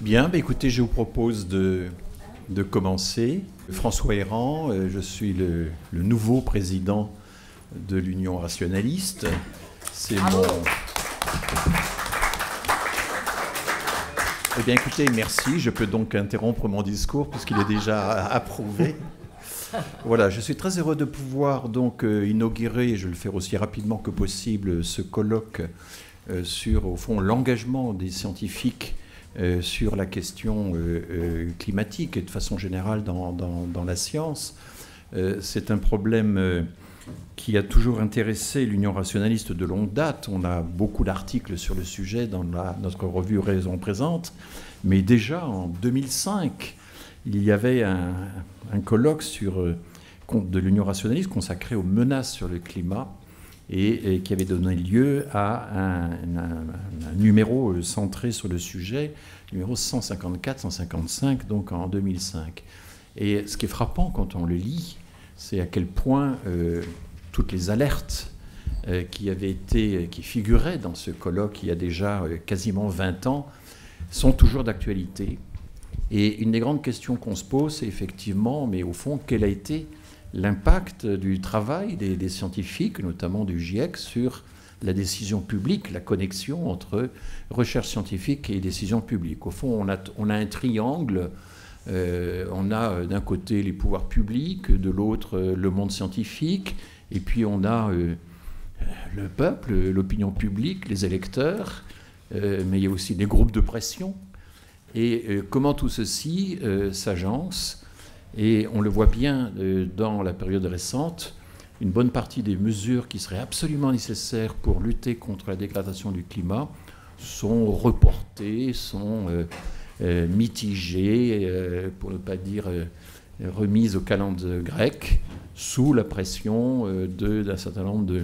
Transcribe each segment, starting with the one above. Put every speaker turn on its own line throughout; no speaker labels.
Bien, écoutez, je vous propose de commencer. François Héran, je suis le nouveau président de l'Union rationaliste. C'est mon... Eh bien, écoutez, merci. Je peux donc interrompre mon discours puisqu'il est déjà approuvé. Voilà, je suis très heureux de pouvoir donc inaugurer, et je vais le faire aussi rapidement que possible, ce colloque sur, au fond, l'engagement des scientifiques sur la question climatique et de façon générale dans la science. C'est un problème qui a toujours intéressé l'Union rationaliste de longue date. On a beaucoup d'articles sur le sujet dans notre revue Raison Présente, mais déjà en 2005, il y avait un colloque de l'Union rationaliste consacré aux menaces sur le climat et qui avait donné lieu à un numéro centré sur le sujet, numéro 154-155, donc en 2005. Et ce qui est frappant quand on le lit, c'est à quel point toutes les alertes qui figuraient dans ce colloque il y a déjà quasiment 20 ans sont toujours d'actualité. Et une des grandes questions qu'on se pose, c'est effectivement, mais au fond, quel a été l'impact du travail des scientifiques, notamment du GIEC, sur la décision publique, la connexion entre recherche scientifique et décision publique. Au fond, on a un triangle. On a d'un côté les pouvoirs publics, de l'autre le monde scientifique, et puis on a le peuple, l'opinion publique, les électeurs, mais il y a aussi des groupes de pression. Et comment tout ceci s'agence. Et on le voit bien dans la période récente, une bonne partie des mesures qui seraient absolument nécessaires pour lutter contre la dégradation du climat sont reportées, sont mitigées, pour ne pas dire remises au calendrier grec, sous la pression d'un certain nombre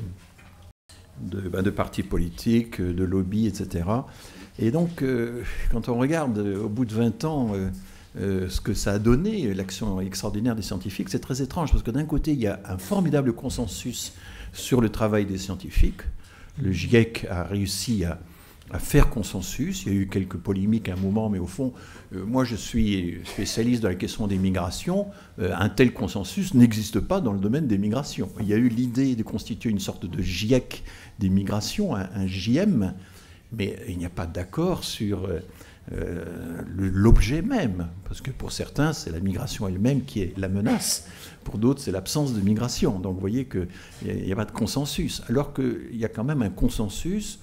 de partis politiques, de lobbies, etc. Et donc, quand on regarde au bout de 20 ans ce que ça a donné, l'action extraordinaire des scientifiques, c'est très étrange, parce que d'un côté, il y a un formidable consensus sur le travail des scientifiques. Le GIEC a réussi à faire consensus. Il y a eu quelques polémiques à un moment, mais au fond, moi je suis spécialiste dans la question des migrations. Un tel consensus n'existe pas dans le domaine des migrations. Il y a eu l'idée de constituer une sorte de GIEC des migrations, un JM, mais il n'y a pas d'accord sur l'objet même, parce que pour certains, c'est la migration elle-même qui est la menace. Pour d'autres, c'est l'absence de migration. Donc vous voyez qu'il n'y a pas de consensus, alors qu'il y a quand même un consensus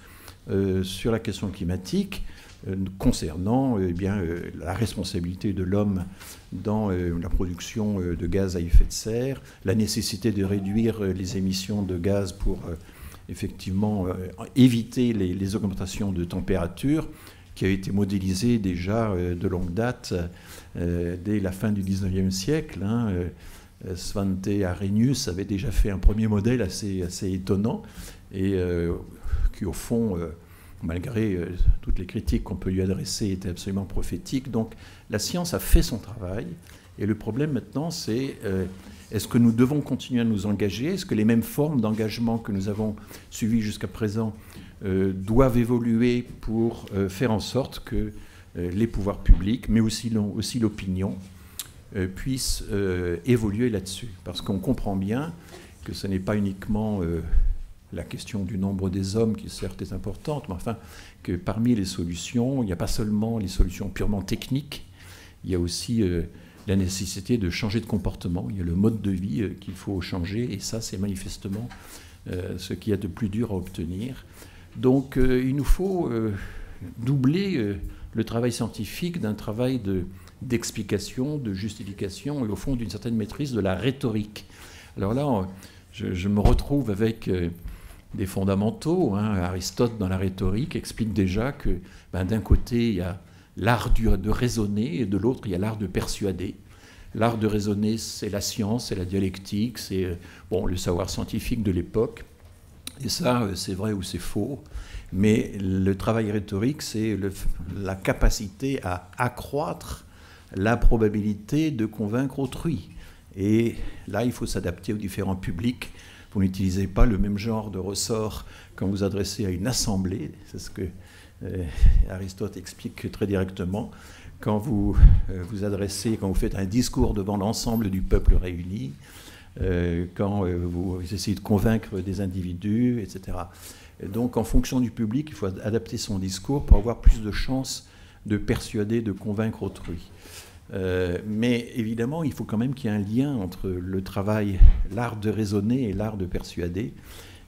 sur la question climatique concernant la responsabilité de l'homme dans la production de gaz à effet de serre, la nécessité de réduire les émissions de gaz pour effectivement éviter les augmentations de température, qui a été modélisée déjà de longue date dès la fin du 19e siècle. Svante Arrhenius avait déjà fait un premier modèle assez étonnant et qui, au fond, malgré toutes les critiques qu'on peut lui adresser, était absolument prophétique. Donc la science a fait son travail. Et le problème maintenant, c'est est-ce que nous devons continuer à nous engager? Est-ce que les mêmes formes d'engagement que nous avons suivies jusqu'à présent doivent évoluer pour faire en sorte que les pouvoirs publics, mais aussi l'opinion, puissent évoluer là-dessus? Parce qu'on comprend bien que ce n'est pas uniquement la question du nombre des hommes, qui certes est importante, mais enfin que parmi les solutions, il n'y a pas seulement les solutions purement techniques, il y a aussi la nécessité de changer de comportement. Il y a le mode de vie qu'il faut changer, et ça, c'est manifestement ce qu'il y a de plus dur à obtenir. Donc, il nous faut doubler le travail scientifique d'un travail d'explication, de justification, et au fond d'une certaine maîtrise de la rhétorique. Alors là, je me retrouve avec des fondamentaux. Aristote, dans la rhétorique, explique déjà que d'un côté, il y a l'art de raisonner, et de l'autre, il y a l'art de persuader. L'art de raisonner, c'est la science, c'est la dialectique, c'est le savoir scientifique de l'époque. Et ça, c'est vrai ou c'est faux. Mais le travail rhétorique, c'est la capacité à accroître la probabilité de convaincre autrui. Et là, il faut s'adapter aux différents publics. Vous n'utilisez pas le même genre de ressort quand vous adressez à une assemblée. C'est ce que Aristote explique très directement, quand vous faites un discours devant l'ensemble du peuple réuni, quand vous essayez de convaincre des individus, etc. Et donc, en fonction du public, il faut adapter son discours pour avoir plus de chances de persuader, de convaincre autrui. Mais évidemment, il faut quand même qu'il y ait un lien entre le travail, l'art de raisonner et l'art de persuader.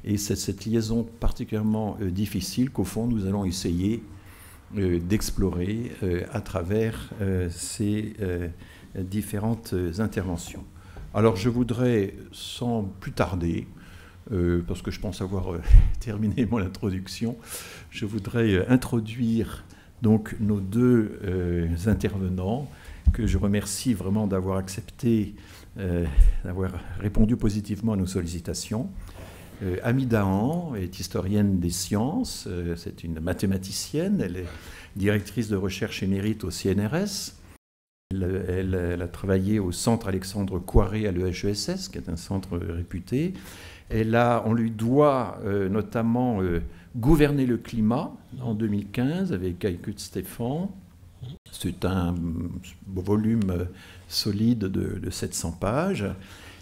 Et c'est cette liaison particulièrement difficile qu'au fond, nous allons essayer d'explorer à travers ces différentes interventions. Alors, je voudrais, sans plus tarder, parce que je pense avoir terminé mon introduction, je voudrais introduire donc nos deux intervenants, que je remercie vraiment d'avoir accepté, d'avoir répondu positivement à nos sollicitations. Amy Dahan est historienne des sciences, c'est une mathématicienne, elle est directrice de recherche émérite au CNRS. Elle a travaillé au centre Alexandre Coiré à l'EHESS, qui est un centre réputé. On lui doit notamment Gouverner le climat en 2015 avec Aykut Stéphan. C'est un volume solide de 700 pages.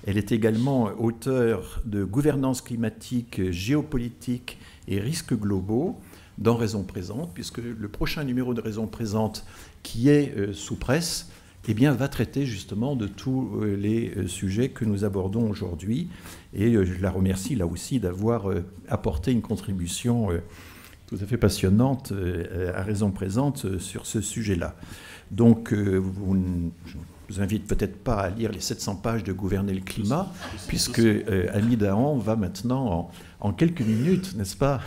Elle est également auteure de Gouvernance climatique, géopolitique et risques globaux dans Raison présente, puisque le prochain numéro de Raison présente qui est sous presse, eh bien, va traiter justement de tous les sujets que nous abordons aujourd'hui. Et je la remercie là aussi d'avoir apporté une contribution tout à fait passionnante à Raison présente sur ce sujet-là. Donc, je vous invite peut-être pas à lire les 700 pages de Gouverner le climat, puisque Amy Dahan va maintenant, en quelques minutes, n'est-ce pas,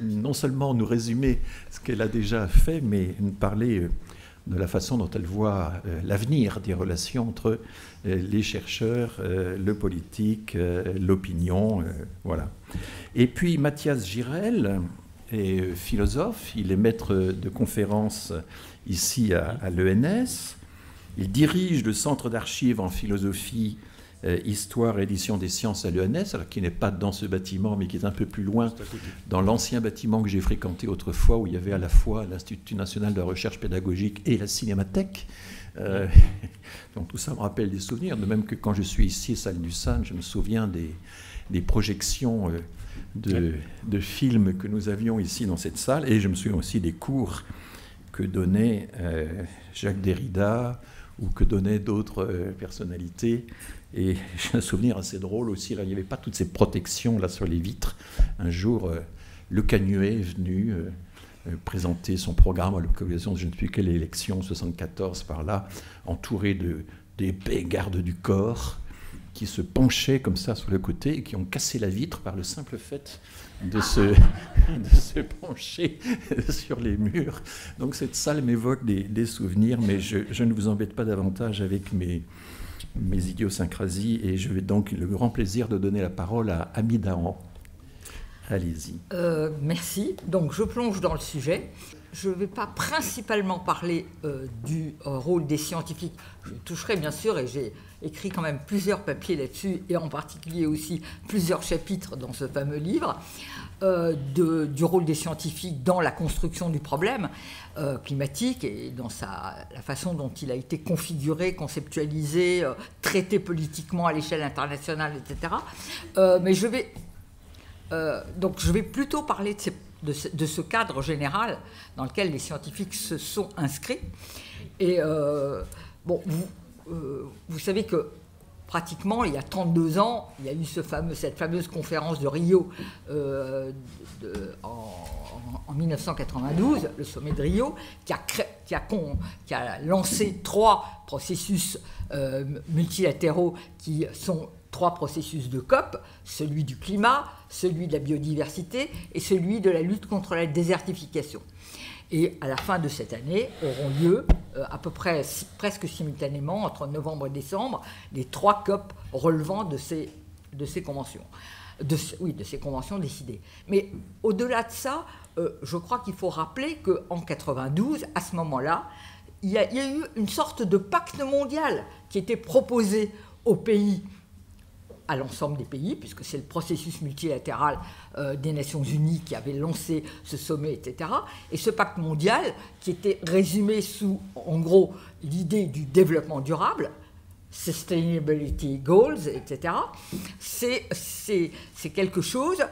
non seulement nous résumer ce qu'elle a déjà fait, mais nous parler de la façon dont elle voit l'avenir des relations entre les chercheurs, le politique, l'opinion, voilà. Et puis Mathias Girel est philosophe, il est maître de conférences ici à l'ENS, il dirige le centre d'archives en philosophie, histoire et édition des sciences à l'ENS, alors qui n'est pas dans ce bâtiment, mais qui est un peu plus loin, dans l'ancien bâtiment que j'ai fréquenté autrefois, où il y avait à la fois l'Institut national de recherche pédagogique et la cinémathèque. Donc tout ça me rappelle des souvenirs, de même que quand je suis ici, salle du SAN, je me souviens des projections de films que nous avions ici dans cette salle, et je me souviens aussi des cours que donnait Jacques Derrida, ou que donnaient d'autres personnalités. Et j'ai un souvenir assez drôle aussi, il n'y avait pas toutes ces protections là sur les vitres. Un jour, Le Canuet est venu présenter son programme à l'occasion de je ne sais plus quelle élection, 74 par là, entouré d'épais gardes du corps, qui se penchaient comme ça sur le côté et qui ont cassé la vitre par le simple fait de se pencher sur les murs. Donc cette salle m'évoque des souvenirs, mais je ne vous embête pas davantage avec mes idiosyncrasies, et je vais donc le grand plaisir de donner la parole à Amy Dahan. Allez-y.
Merci. Donc je plonge dans le sujet. Je ne vais pas principalement parler du rôle des scientifiques. Je toucherai bien sûr, et j'ai écrit quand même plusieurs papiers là-dessus, et en particulier aussi plusieurs chapitres dans ce fameux livre, du rôle des scientifiques dans la construction du problème climatique et dans la façon dont il a été configuré, conceptualisé, traité politiquement à l'échelle internationale, etc. Mais je vais plutôt parler de ce cadre général dans lequel les scientifiques se sont inscrits. Et vous savez que pratiquement, il y a 32 ans, il y a eu cette fameuse conférence de Rio en 1992, le sommet de Rio, qui a lancé 3 processus multilatéraux qui sont 3 processus de COP, celui du climat, celui de la biodiversité et celui de la lutte contre la désertification. Et à la fin de cette année auront lieu, à peu près presque simultanément, entre novembre et décembre, les 3 COP relevant de ces conventions. De ces conventions décidées. Mais au-delà de ça, je crois qu'il faut rappeler qu'en 92, à ce moment-là, il y a eu une sorte de pacte mondial qui était proposé aux pays à l'ensemble des pays, puisque c'est le processus multilatéral des Nations Unies qui avait lancé ce sommet, etc. Et ce pacte mondial, qui était résumé sous, en gros, l'idée du développement durable, Sustainability Goals, etc., c'est quelque chose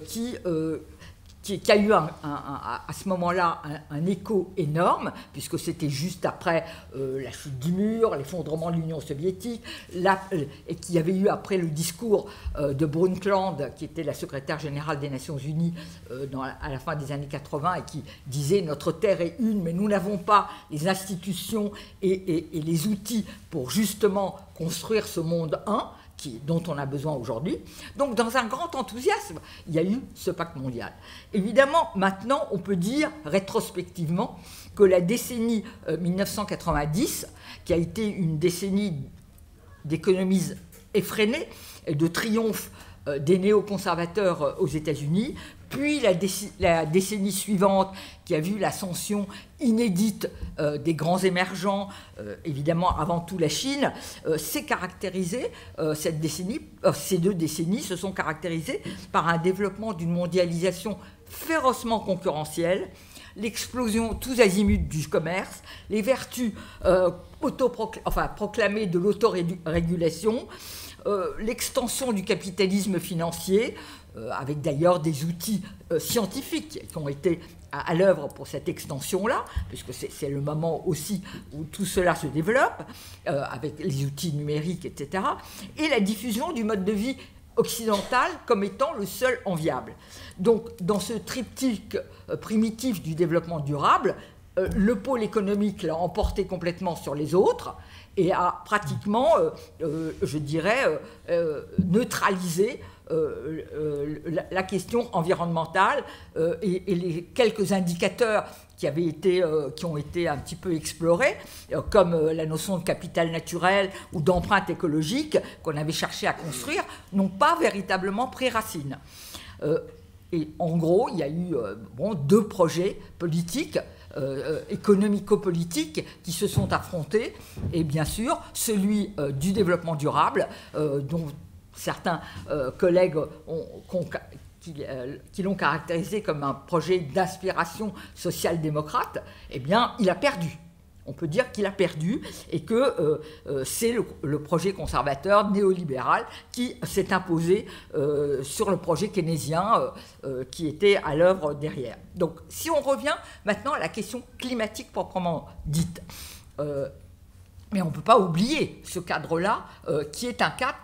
qui a eu à ce moment-là un écho énorme, puisque c'était juste après la chute du mur, l'effondrement de l'Union soviétique, et qu'il y avait eu après le discours de Brundtland, qui était la secrétaire générale des Nations Unies à la fin des années 80, et qui disait « Notre Terre est une, mais nous n'avons pas les institutions et les outils pour justement construire ce monde un ». Dont on a besoin aujourd'hui. Donc, dans un grand enthousiasme, il y a eu ce pacte mondial. Évidemment, maintenant, on peut dire, rétrospectivement, que la décennie 1990, qui a été une décennie d'économies effrénées et de triomphe des néoconservateurs aux États-Unis, puis la décennie suivante qui a vu l'ascension inédite des grands émergents, évidemment avant tout la Chine, s'est caractérisée, ces 2 décennies se sont caractérisées par un développement d'une mondialisation férocement concurrentielle, l'explosion tous azimuts du commerce, les vertus proclamées de l'autorégulation, l'extension du capitalisme financier, avec d'ailleurs des outils scientifiques qui ont été à l'œuvre pour cette extension-là, puisque c'est le moment aussi où tout cela se développe, avec les outils numériques, etc., et la diffusion du mode de vie occidental comme étant le seul enviable. Donc, dans ce triptyque primitif du développement durable, le pôle économique l'a emporté complètement sur les autres et a pratiquement, je dirais, neutralisé la question environnementale et les quelques indicateurs qui ont été un petit peu explorés, comme la notion de capital naturel ou d'empreinte écologique qu'on avait cherché à construire, n'ont pas véritablement pris racine. Et en gros, il y a eu 2 projets politiques, économico-politiques, qui se sont affrontés, et bien sûr, celui du développement durable, dont certains collègues qui l'ont caractérisé comme un projet d'inspiration social-démocrate, eh bien, il a perdu. On peut dire qu'il a perdu et que c'est le projet conservateur néolibéral qui s'est imposé sur le projet keynésien qui était à l'œuvre derrière. Donc, si on revient maintenant à la question climatique proprement dite, mais on ne peut pas oublier ce cadre-là, qui est un cadre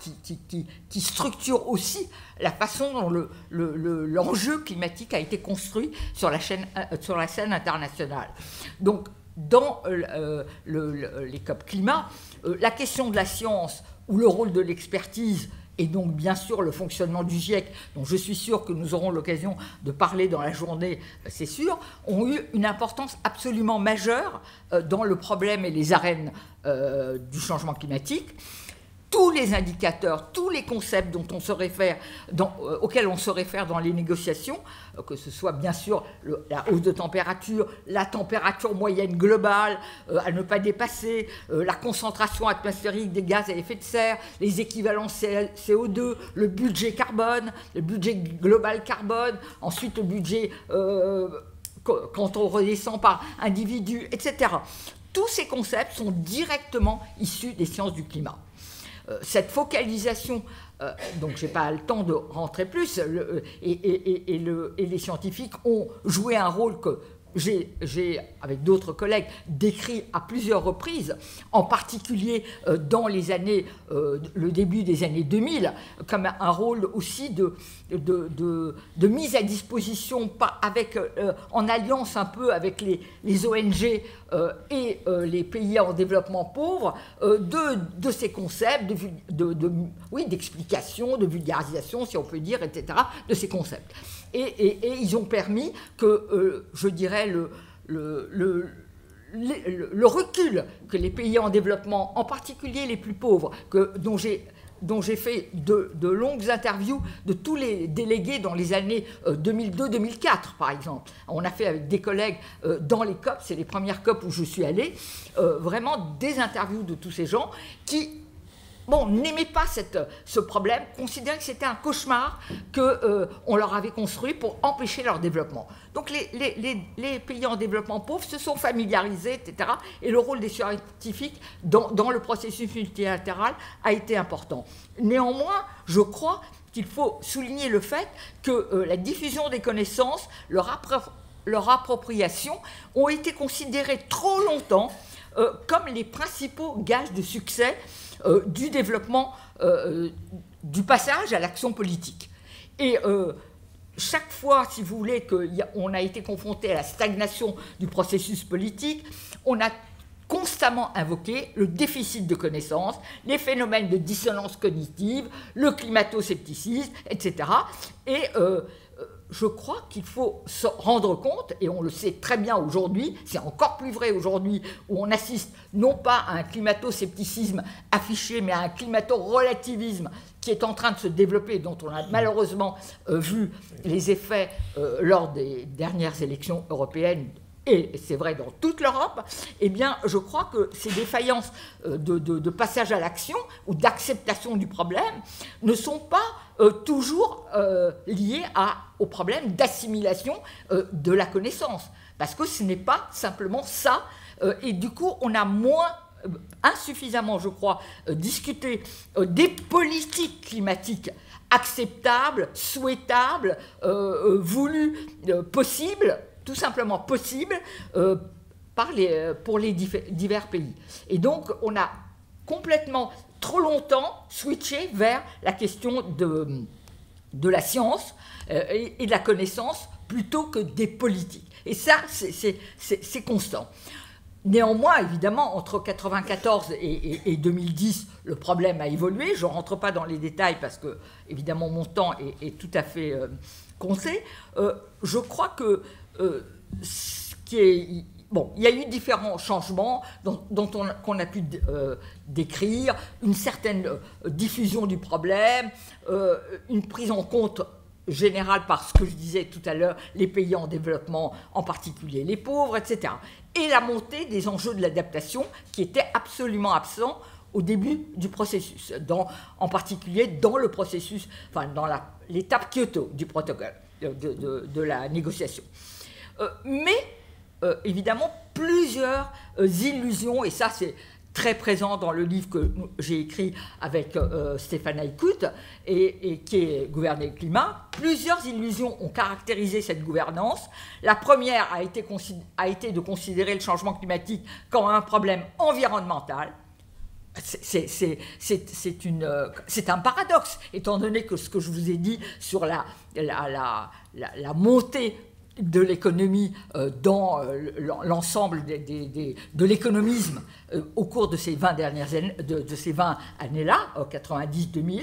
qui structure aussi la façon dont l'enjeu climatique a été construit sur la scène internationale. Donc, dans les COP climat, la question de la science ou le rôle de l'expertise et donc bien sûr le fonctionnement du GIEC, dont je suis sûr que nous aurons l'occasion de parler dans la journée, c'est sûr, ont eu une importance absolument majeure dans le problème et les arènes du changement climatique. Tous les indicateurs, tous les concepts dont on se réfère, auxquels on se réfère dans les négociations, que ce soit bien sûr la hausse de température, la température moyenne globale à ne pas dépasser, la concentration atmosphérique des gaz à effet de serre, les équivalents CO2, le budget carbone, le budget global carbone, ensuite le budget quand on redescend par individu, etc. Tous ces concepts sont directement issus des sciences du climat. Cette focalisation, donc je n'ai pas le temps de rentrer plus, et les scientifiques ont joué un rôle que j'ai, avec d'autres collègues, décrit à plusieurs reprises, en particulier dans les années, le début des années 2000, comme un rôle aussi de mise à disposition en alliance un peu avec les ONG et les pays en développement pauvre de ces concepts, d'explication, de vulgarisation, si on peut dire, etc., de ces concepts. Et ils ont permis que, je dirais, le recul que les pays en développement, en particulier les plus pauvres, dont j'ai fait de longues interviews de tous les délégués dans les années 2002-2004, par exemple. On a fait avec des collègues dans les COP, c'est les premières COP où je suis allée, vraiment des interviews de tous ces gens qui n'aimaient pas ce problème, considéraient que c'était un cauchemar qu'on leur avait construit pour empêcher leur développement. Donc les pays en développement pauvre se sont familiarisés, etc. Et le rôle des scientifiques dans le processus multilatéral a été important. Néanmoins, je crois qu'il faut souligner le fait que la diffusion des connaissances, leur appropriation, ont été considérées trop longtemps comme les principaux gages de succès du développement, du passage à l'action politique. Et chaque fois, si vous voulez, qu'on a été confronté à la stagnation du processus politique, on a constamment invoqué le déficit de connaissances, les phénomènes de dissonance cognitive, le climato-scepticisme, etc. Et je crois qu'il faut se rendre compte, et on le sait très bien aujourd'hui, c'est encore plus vrai aujourd'hui, où on assiste non pas à un climato-scepticisme affiché, mais à un climato-relativisme qui est en train de se développer, dont on a malheureusement vu les effets lors des dernières élections européennes, et c'est vrai dans toute l'Europe. Eh bien, je crois que ces défaillances de passage à l'action ou d'acceptation du problème ne sont pas toujours liées au problème d'assimilation de la connaissance. Parce que ce n'est pas simplement ça. Et du coup, on a insuffisamment, je crois, discuté des politiques climatiques acceptables, souhaitables, voulues, possibles, tout simplement possible pour les divers pays. Et donc, on a complètement, trop longtemps, switché vers la question de la science et de la connaissance plutôt que des politiques. Et ça, c'est constant. Néanmoins, évidemment, entre 1994 et 2010, le problème a évolué. Je ne rentre pas dans les détails parce que, évidemment, mon temps est tout à fait compté. Je crois que il y a eu différents changements qu'on a pu décrire, une certaine diffusion du problème, une prise en compte générale par ce que je disais tout à l'heure, les pays en développement, en particulier les pauvres, etc. Et la montée des enjeux de l'adaptation qui étaient absolument absents au début du processus, en particulier dans le processus, dans l'étape Kyoto du protocole de la négociation. Mais, évidemment, plusieurs illusions, et ça c'est très présent dans le livre que j'ai écrit avec Stéphane Aïkout, et qui est Gouverner le climat, plusieurs illusions ont caractérisé cette gouvernance. La première a été de considérer le changement climatique comme un problème environnemental. C'est un paradoxe, étant donné que ce que je vous ai dit sur la montée de l'économie dans l'ensemble de l'économisme au cours de ces 20 dernières années, de ces 20 années-là, 90-2000.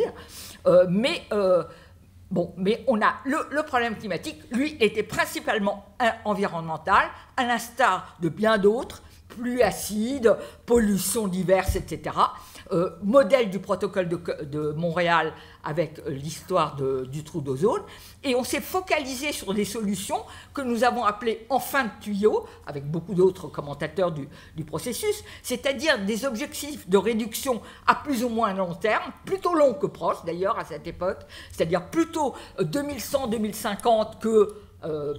Mais on a le problème climatique, lui, était principalement environnemental, à l'instar de bien d'autres, pluies acides, pollutions diverses, etc. Modèle du protocole de Montréal avec l'histoire du trou d'ozone. Et on s'est focalisé sur des solutions que nous avons appelées en fin de tuyau, avec beaucoup d'autres commentateurs du processus, c'est-à-dire des objectifs de réduction à plus ou moins long terme, plutôt long que proche d'ailleurs à cette époque, c'est-à-dire plutôt 2100-2050 que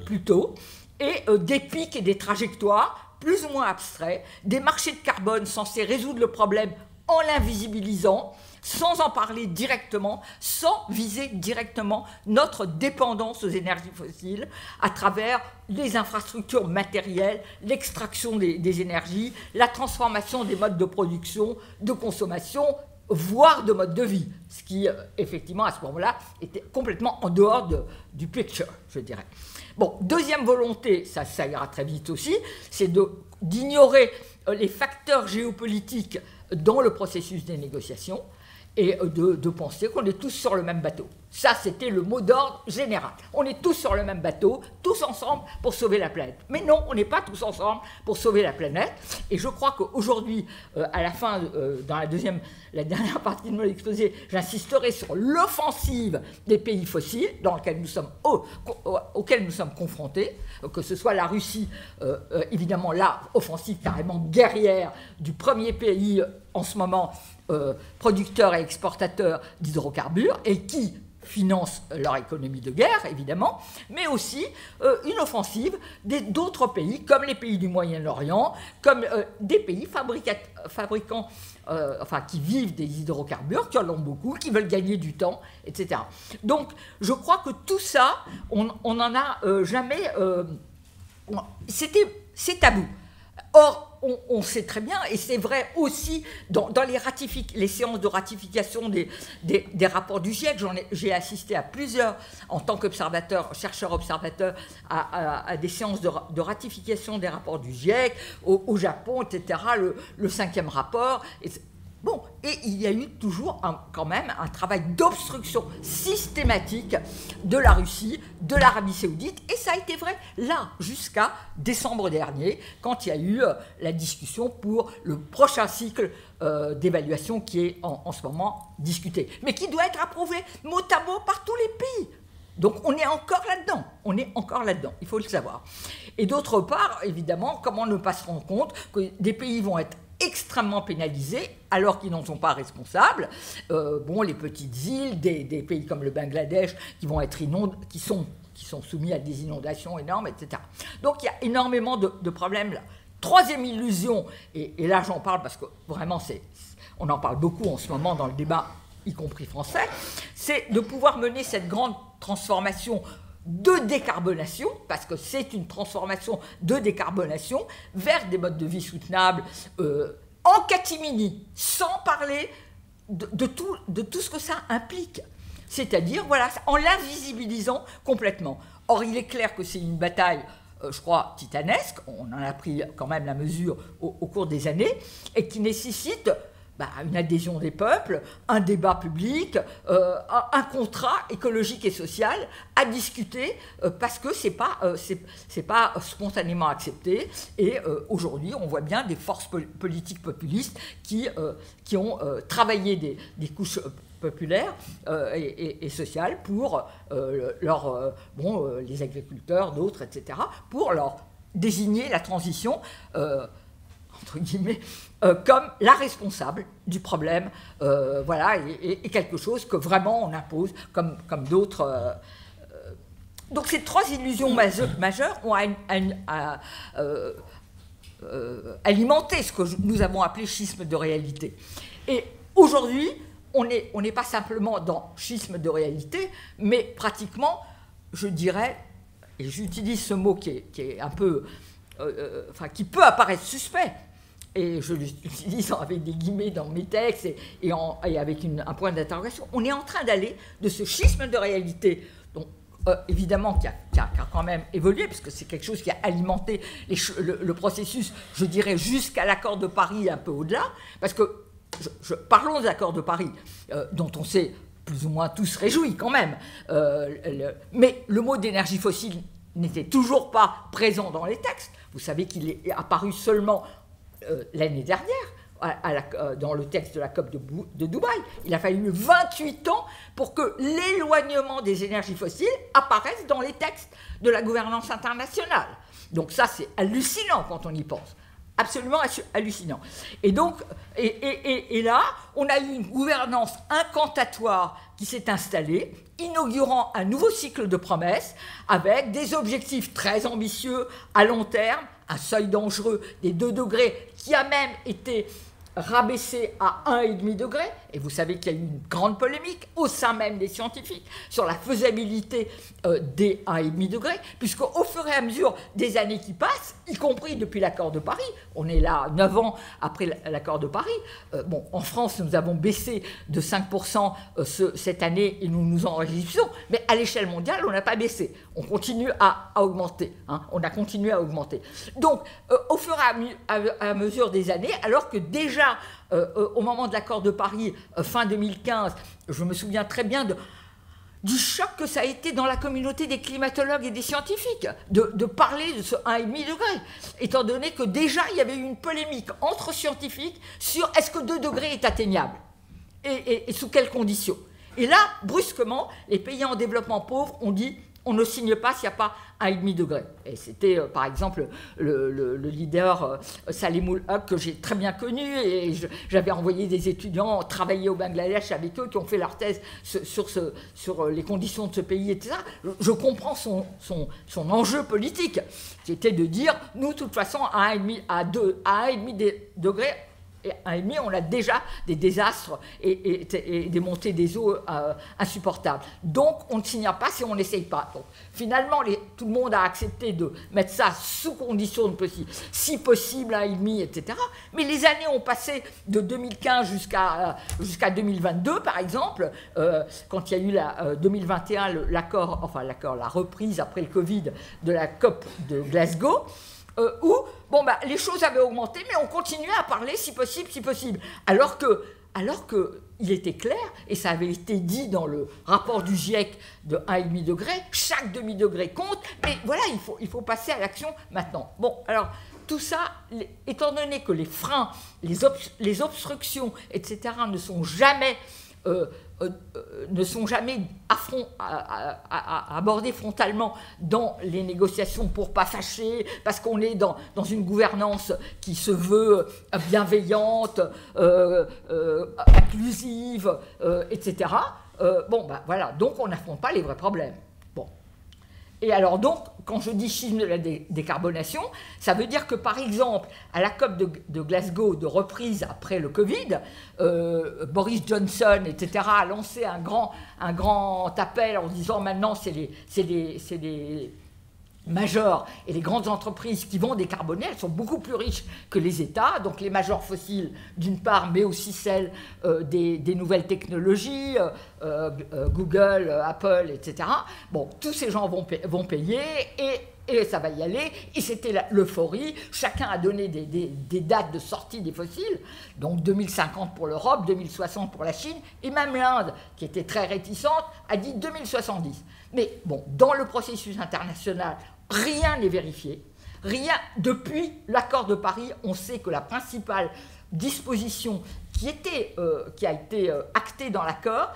plus tôt, et des pics et des trajectoires plus ou moins abstraits, des marchés de carbone censés résoudre le problème en l'invisibilisant, sans en parler directement, sans viser directement notre dépendance aux énergies fossiles à travers les infrastructures matérielles, l'extraction des énergies, la transformation des modes de production, de consommation, voire de mode de vie, ce qui, effectivement, à ce moment-là, était complètement en dehors du picture, je dirais. Deuxième volonté, ça ira très vite aussi, c'est d'ignorer les facteurs géopolitiques dans le processus des négociations et de penser qu'on est tous sur le même bateau. Ça, c'était le mot d'ordre général. On est tous sur le même bateau, tous ensemble pour sauver la planète. Mais non, on n'est pas tous ensemble pour sauver la planète. Et je crois qu'aujourd'hui, à la fin, dans la dernière partie de mon exposé, j'insisterai sur l'offensive des pays fossiles auxquels nous sommes confrontés, que ce soit la Russie, évidemment, là, offensive carrément guerrière du premier pays en ce moment producteur et exportateur d'hydrocarbures et qui finance leur économie de guerre, évidemment, mais aussi une offensive d'autres pays, comme les pays du Moyen-Orient, comme des pays fabricants, qui vivent des hydrocarbures, qui en ont beaucoup, qui veulent gagner du temps, etc. Donc, je crois que tout ça, on n'en a jamais... c'est tabou. Or, on sait très bien, et c'est vrai aussi dans les séances de ratification des rapports du GIEC, j'ai assisté à plusieurs, en tant qu'observateur, chercheur observateur, à des séances de ratification des rapports du GIEC, au Japon, etc., le 5e rapport. Bon, et il y a eu toujours quand même un travail d'obstruction systématique de la Russie, de l'Arabie Saoudite, et ça a été vrai là, jusqu'à décembre dernier, quand il y a eu la discussion pour le prochain cycle d'évaluation qui est en ce moment discuté, mais qui doit être approuvé mot à mot par tous les pays. Donc on est encore là-dedans, il faut le savoir. Et d'autre part, évidemment, comment ne pas se rendre compte que des pays vont être extrêmement pénalisés alors qu'ils n'en sont pas responsables. Les petites îles, des pays comme le Bangladesh qui vont être qui sont soumis à des inondations énormes, etc. Donc il y a énormément de problèmes là. Troisième illusion, et là j'en parle parce que vraiment on en parle beaucoup en ce moment dans le débat, y compris français, c'est de pouvoir mener cette grande transformation de décarbonation, parce que c'est une transformation de décarbonation vers des modes de vie soutenables en catimini, sans parler de tout ce que ça implique. C'est-à-dire, voilà, en l'invisibilisant complètement. Or, il est clair que c'est une bataille, je crois, titanesque, on en a pris quand même la mesure au cours des années, et qui nécessite une adhésion des peuples, un débat public, un contrat écologique et social à discuter parce que c'est pas spontanément accepté. Et aujourd'hui, on voit bien des forces politiques populistes qui ont travaillé des couches populaires et sociales pour les agriculteurs, d'autres, etc., pour leur désigner la transition entre guillemets, comme la responsable du problème, et quelque chose que vraiment on impose comme d'autres. Donc ces trois illusions majeures ont alimenté ce que nous avons appelé schisme de réalité. Et aujourd'hui, on n'est pas simplement dans schisme de réalité, mais pratiquement, je dirais, et j'utilise ce mot qui est un peu, qui peut apparaître suspect, et je l'utilise avec des guillemets dans mes textes et avec un point d'interrogation, on est en train d'aller de ce schisme de réalité, donc évidemment qui a quand même évolué, parce que c'est quelque chose qui a alimenté le processus, je dirais, jusqu'à l'accord de Paris, un peu au-delà, parce que, parlons de l'accord de Paris, dont on s'est plus ou moins tous réjouis quand même, mais le mot d'énergie fossile n'était toujours pas présent dans les textes. Vous savez qu'il est apparu seulement l'année dernière, dans le texte de la COP de Dubaï. Il a fallu 28 ans pour que l'éloignement des énergies fossiles apparaisse dans les textes de la gouvernance internationale. Donc ça, c'est hallucinant quand on y pense. Absolument hallucinant. Et donc, et là, on a eu une gouvernance incantatoire qui s'est installée, inaugurant un nouveau cycle de promesses avec des objectifs très ambitieux à long terme, un seuil dangereux des 2 degrés qui a même été rabaissé à 1,5 degré, et vous savez qu'il y a eu une grande polémique au sein même des scientifiques sur la faisabilité des 1,5 degré, puisqu'au fur et à mesure des années qui passent, y compris depuis l'accord de Paris, on est là 9 ans après l'accord de Paris, en France nous avons baissé de 5% cette année et nous nous en réjouissons, mais à l'échelle mondiale on n'a pas baissé, on continue à augmenter, on a continué à augmenter. Donc au fur et à mesure des années, alors que déjà au moment de l'accord de Paris, fin 2015, je me souviens très bien du choc que ça a été dans la communauté des climatologues et des scientifiques de parler de ce 1,5 degré, étant donné que déjà il y avait eu une polémique entre scientifiques sur est-ce que 2 degrés est atteignable et sous quelles conditions. Et là, brusquement, les pays en développement pauvre ont dit on ne signe pas s'il n'y a pas 1,5 degré. Et c'était, par exemple, le leader Salimul Huq, que j'ai très bien connu, et j'avais envoyé des étudiants travailler au Bangladesh avec eux, qui ont fait leur thèse sur les conditions de ce pays, etc. Je comprends son enjeu politique, qui était de dire, nous, de toute façon, à 1,5 degré, et 1,5, on a déjà des désastres et des montées des eaux insupportables. Donc, on ne signe pas si on n'essaye pas. Donc, finalement, tout le monde a accepté de mettre ça sous condition de si possible, 1,5, etc. Mais les années ont passé de 2015 jusqu'à 2022, par exemple, quand il y a eu 2021, la reprise après le Covid de la COP de Glasgow, où les choses avaient augmenté, mais on continuait à parler si possible. Alors que il était clair, et ça avait été dit dans le rapport du GIEC de 1,5 degré, chaque demi-degré compte, mais voilà, il faut passer à l'action maintenant. Bon, alors, tout ça, étant donné que les freins, les obstructions, etc., ne sont jamais abordés frontalement dans les négociations pour ne pas fâcher, parce qu'on est dans une gouvernance qui se veut bienveillante, inclusive, etc. Voilà, donc on n'affronte pas les vrais problèmes. Bon. Et alors donc, quand je dis schisme de la décarbonation, ça veut dire que, par exemple, à la COP de Glasgow, de reprise après le Covid, Boris Johnson, etc., a lancé un grand appel en disant maintenant c'est les majors et les grandes entreprises qui vont décarboner, elles sont beaucoup plus riches que les États, donc les majors fossiles d'une part, mais aussi celles des nouvelles technologies, Google, Apple, etc. Bon, tous ces gens vont payer et ça va y aller, et c'était l'euphorie. Chacun a donné des dates de sortie des fossiles, donc 2050 pour l'Europe, 2060 pour la Chine, et même l'Inde, qui était très réticente, a dit 2070. Mais bon, dans le processus international, rien n'est vérifié. Rien, depuis l'accord de Paris, on sait que la principale disposition qui a été actée dans l'accord,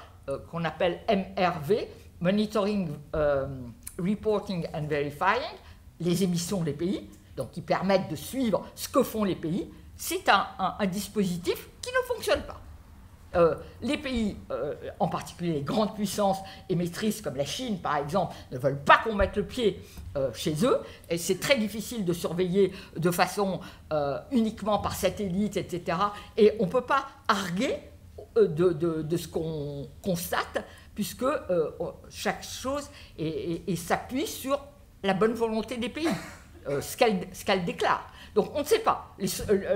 qu'on appelle MRV, Monitoring, Reporting and Verifying, les émissions des pays, donc qui permettent de suivre ce que font les pays, c'est un dispositif qui ne fonctionne pas. Les pays, en particulier les grandes puissances émettrices comme la Chine par exemple, ne veulent pas qu'on mette le pied chez eux, et c'est très difficile de surveiller de façon uniquement par satellite, etc. Et on ne peut pas arguer de ce qu'on constate, puisque chaque chose s'appuie sur la bonne volonté des pays, ce qu'elle déclare. Donc on ne sait pas.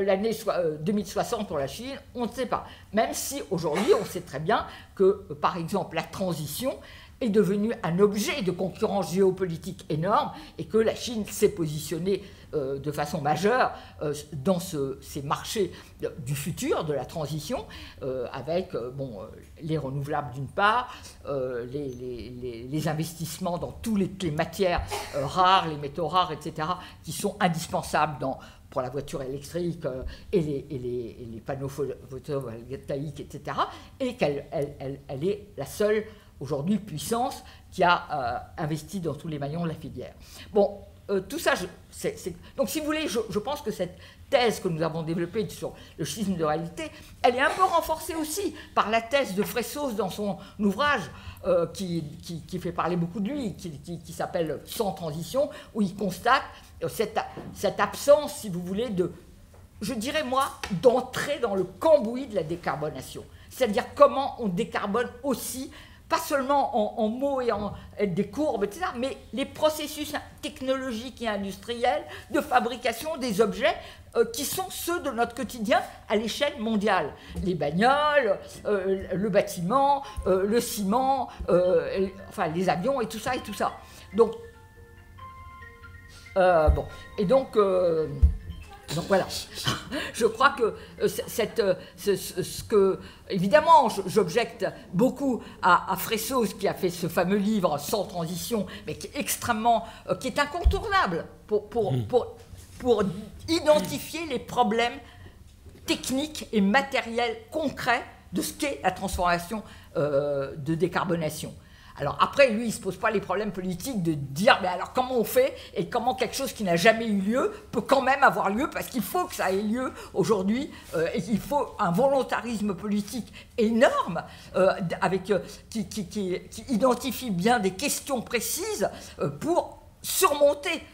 L'année 2060 pour la Chine, on ne sait pas. Même si aujourd'hui on sait très bien que, par exemple, la transition est devenue un objet de concurrence géopolitique énorme et que la Chine s'est positionnée de façon majeure dans ces marchés du futur, de la transition, avec les renouvelables d'une part, les investissements dans toutes les matières rares, les métaux rares, etc., qui sont indispensables pour la voiture électrique et les panneaux photovoltaïques, etc., et qu'elle est la seule aujourd'hui puissance qui a investi dans tous les maillons de la filière. Bon, tout ça, donc si vous voulez, je pense que cette thèse que nous avons développée sur le schisme de réalité, elle est un peu renforcée aussi par la thèse de Fressos dans son ouvrage qui fait parler beaucoup de lui, qui s'appelle « Sans transition », où il constate cette absence, si vous voulez, je dirais moi, d'entrer dans le cambouis de la décarbonation. C'est-à-dire comment on décarbone aussi, pas seulement en mots et en des courbes, etc., mais les processus technologiques et industriels de fabrication des objets qui sont ceux de notre quotidien à l'échelle mondiale. Les bagnoles, le bâtiment, le ciment, les avions et tout ça. Donc, Donc voilà, je crois que évidemment, j'objecte beaucoup à Fressos qui a fait ce fameux livre Sans transition, mais qui est extrêmement, qui est incontournable pour identifier les problèmes techniques et matériels concrets de ce qu'est la transformation de décarbonation. Alors après, lui, il ne se pose pas les problèmes politiques de dire mais alors comment on fait et comment quelque chose qui n'a jamais eu lieu peut quand même avoir lieu, parce qu'il faut que ça ait lieu aujourd'hui et qu'il faut un volontarisme politique énorme qui identifie bien des questions précises pour surmonter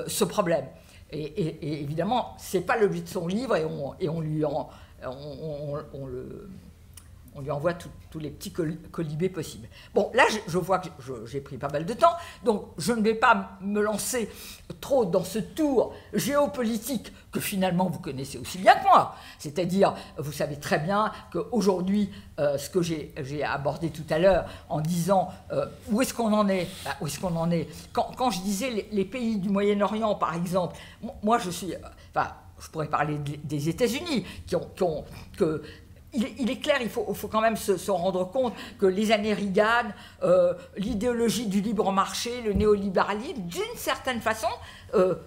ce problème. Et évidemment, ce n'est pas l'objet de son livre et on lui envoie tous les petits colibés possibles. Bon, là, je vois que j'ai pris pas mal de temps, donc je ne vais pas me lancer trop dans ce tour géopolitique que finalement vous connaissez aussi bien que moi. C'est-à-dire, vous savez très bien qu'aujourd'hui, ce que j'ai abordé tout à l'heure en disant où est-ce qu'on en est, où est-ce qu'on en est. Quand je disais les pays du Moyen-Orient, par exemple, moi je suis... je pourrais parler des États-Unis il est clair, il faut quand même se rendre compte que les années Reagan, l'idéologie du libre marché, le néolibéralisme, d'une certaine façon,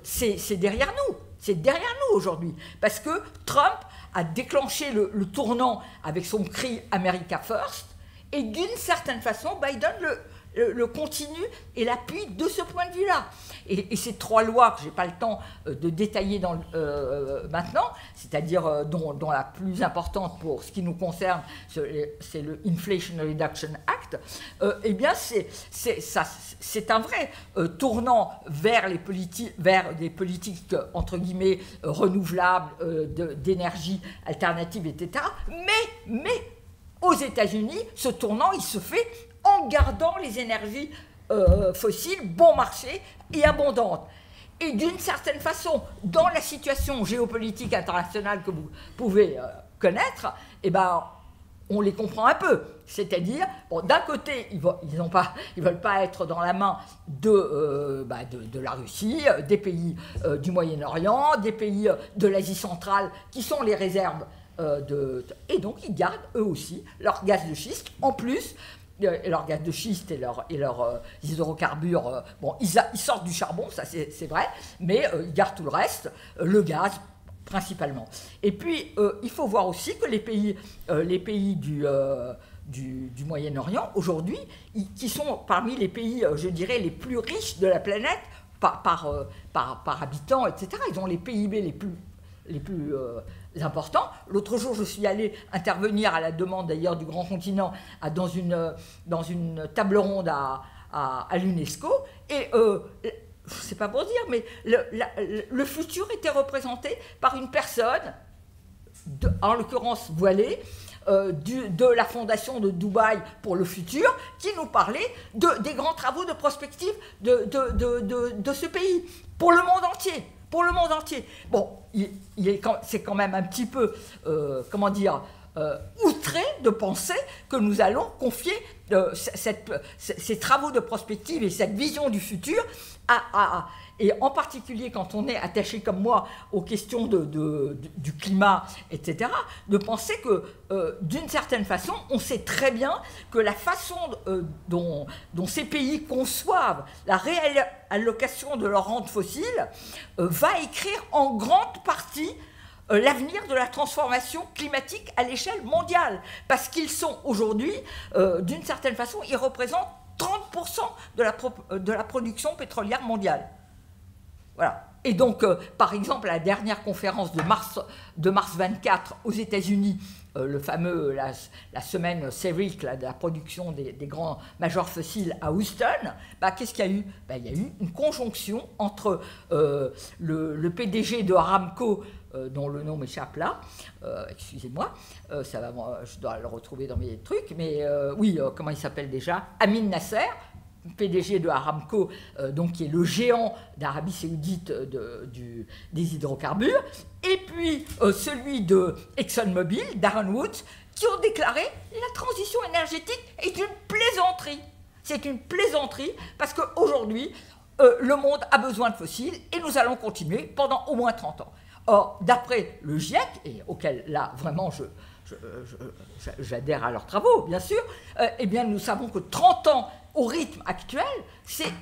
c'est derrière nous. C'est derrière nous aujourd'hui. Parce que Trump a déclenché le tournant avec son cri « America First », et d'une certaine façon, Biden le continue et l'appuie de ce point de vue-là. Et ces trois lois que je n'ai pas le temps de détailler maintenant, c'est-à-dire dont la plus importante pour ce qui nous concerne, c'est le Inflation Reduction Act, eh bien c'est un vrai tournant vers des politiques entre guillemets renouvelables, d'énergie alternative, etc. Mais aux États-Unis, ce tournant, il se fait en gardant les énergies fossiles bon marché et abondantes. Et d'une certaine façon, dans la situation géopolitique internationale que vous pouvez connaître, eh ben, on les comprend un peu. C'est-à-dire, bon, d'un côté, ils ne veulent pas être dans la main de la Russie, des pays du Moyen-Orient, des pays de l'Asie centrale, qui sont les réserves et donc ils gardent eux aussi leur gaz de schiste, en plus leur gaz de schiste et leurs hydrocarbures. Bon, ils sortent du charbon, ça c'est vrai, mais ils gardent tout le reste, le gaz principalement. Et puis il faut voir aussi que les pays du Moyen-Orient aujourd'hui, qui sont parmi les pays, je dirais, les plus riches de la planète par habitant, etc. Ils ont les PIB les plus importants. L'autre jour, je suis allé intervenir à la demande d'ailleurs du Grand Continent dans une table ronde à l'UNESCO, et je ne sais pas pour dire, mais le futur était représenté par une personne, en l'occurrence voilée, de la fondation de Dubaï pour le futur, qui nous parlait des grands travaux de prospective de ce pays, pour le monde entier. Pour le monde entier. Bon, c'est quand même un petit peu, outré de penser que nous allons confier ces travaux de prospective et cette vision du futur et en particulier quand on est attaché comme moi aux questions du climat, etc., de penser que d'une certaine façon, on sait très bien que la façon dont ces pays conçoivent la réelle allocation de leurs rentes fossiles va écrire en grande partie l'avenir de la transformation climatique à l'échelle mondiale. Parce qu'ils sont aujourd'hui, d'une certaine façon, ils représentent 30% de la production pétrolière mondiale. Voilà. Et donc, par exemple, à la dernière conférence de mars 24 aux États-Unis, le fameux, la semaine CERIC, de la production des grands majors fossiles à Houston, qu'est-ce qu'il y a eu ? Il y a eu une conjonction entre le PDG de Aramco, dont le nom m'échappe là, excusez-moi, je dois le retrouver dans mes trucs, mais comment il s'appelle déjà ? Amin Nasser, PDG de Aramco, donc qui est le géant d'Arabie Saoudite des hydrocarbures, et puis celui de ExxonMobil, Darren Woods, qui ont déclaré la transition énergétique est une plaisanterie. C'est une plaisanterie parce qu'aujourd'hui, le monde a besoin de fossiles et nous allons continuer pendant au moins 30 ans. Or, d'après le GIEC, et auquel là vraiment j'adhère à leurs travaux, bien sûr, eh bien nous savons que 30 ans au rythme actuel, c'est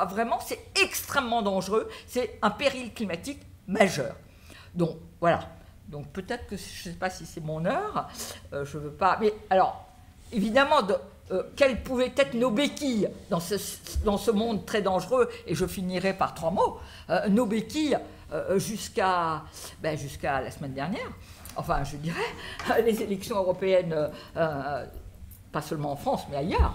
vraiment c'est extrêmement dangereux, c'est un péril climatique majeur. Donc voilà. Donc peut-être que je ne sais pas si c'est mon heure, je veux pas. Mais alors évidemment, quelles pouvaient être nos béquilles dans ce monde très dangereux, et je finirai par 3 mots. Nos béquilles jusqu'à la semaine dernière. Enfin, je dirais, les élections européennes, pas seulement en France, mais ailleurs.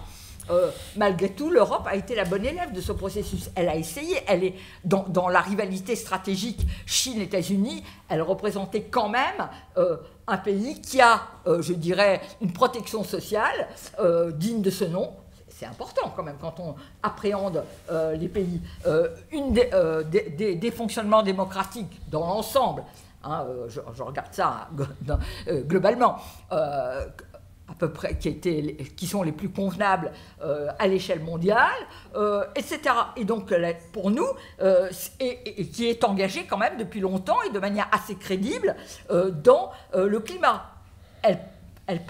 Malgré tout, l'Europe a été la bonne élève de ce processus. Elle a essayé, elle est dans la rivalité stratégique Chine-États-Unis, elle représentait quand même un pays qui a, je dirais, une protection sociale digne de ce nom. C'est important quand même quand on appréhende les pays. Des fonctionnements démocratiques dans l'ensemble, hein, je regarde ça globalement, à peu près, qui sont les plus convenables à l'échelle mondiale, etc. Et donc, pour nous, et qui est engagé quand même depuis longtemps et de manière assez crédible dans le climat. Elle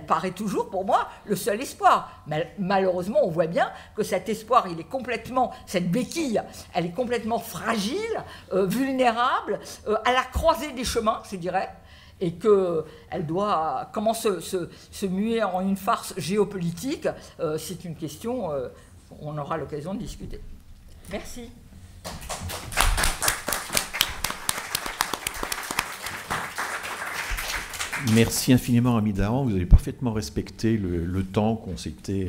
paraît toujours pour moi le seul espoir. Mais malheureusement, on voit bien que cet espoir, cette béquille, elle est complètement fragile, vulnérable, à la croisée des chemins, je dirais, et qu'elle doit comment se muer en une farce géopolitique. C'est une question, on aura l'occasion de discuter. Merci.
Merci infiniment, Ami Dahan. Vous avez parfaitement respecté le temps qu'on s'était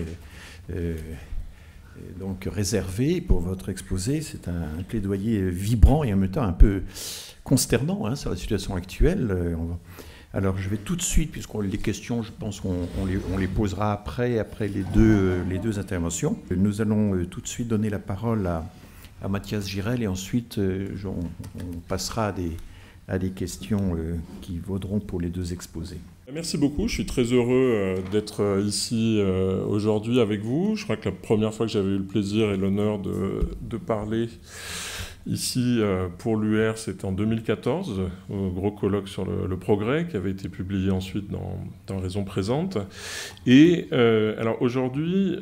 donc réservé pour votre exposé. C'est un plaidoyer vibrant et en même temps un peu consternant sur la situation actuelle. Alors je vais tout de suite, puisque les questions, je pense qu'on les posera après les deux interventions. Nous allons tout de suite donner la parole à Mathias Girel et ensuite on passera à des questions qui vaudront pour les deux exposés.
Merci beaucoup, je suis très heureux d'être ici aujourd'hui avec vous. Je crois que la première fois que j'avais eu le plaisir et l'honneur de parler ici pour l'UR, c'était en 2014, au gros colloque sur le progrès, qui avait été publié ensuite dans Raison Présente. Et alors aujourd'hui,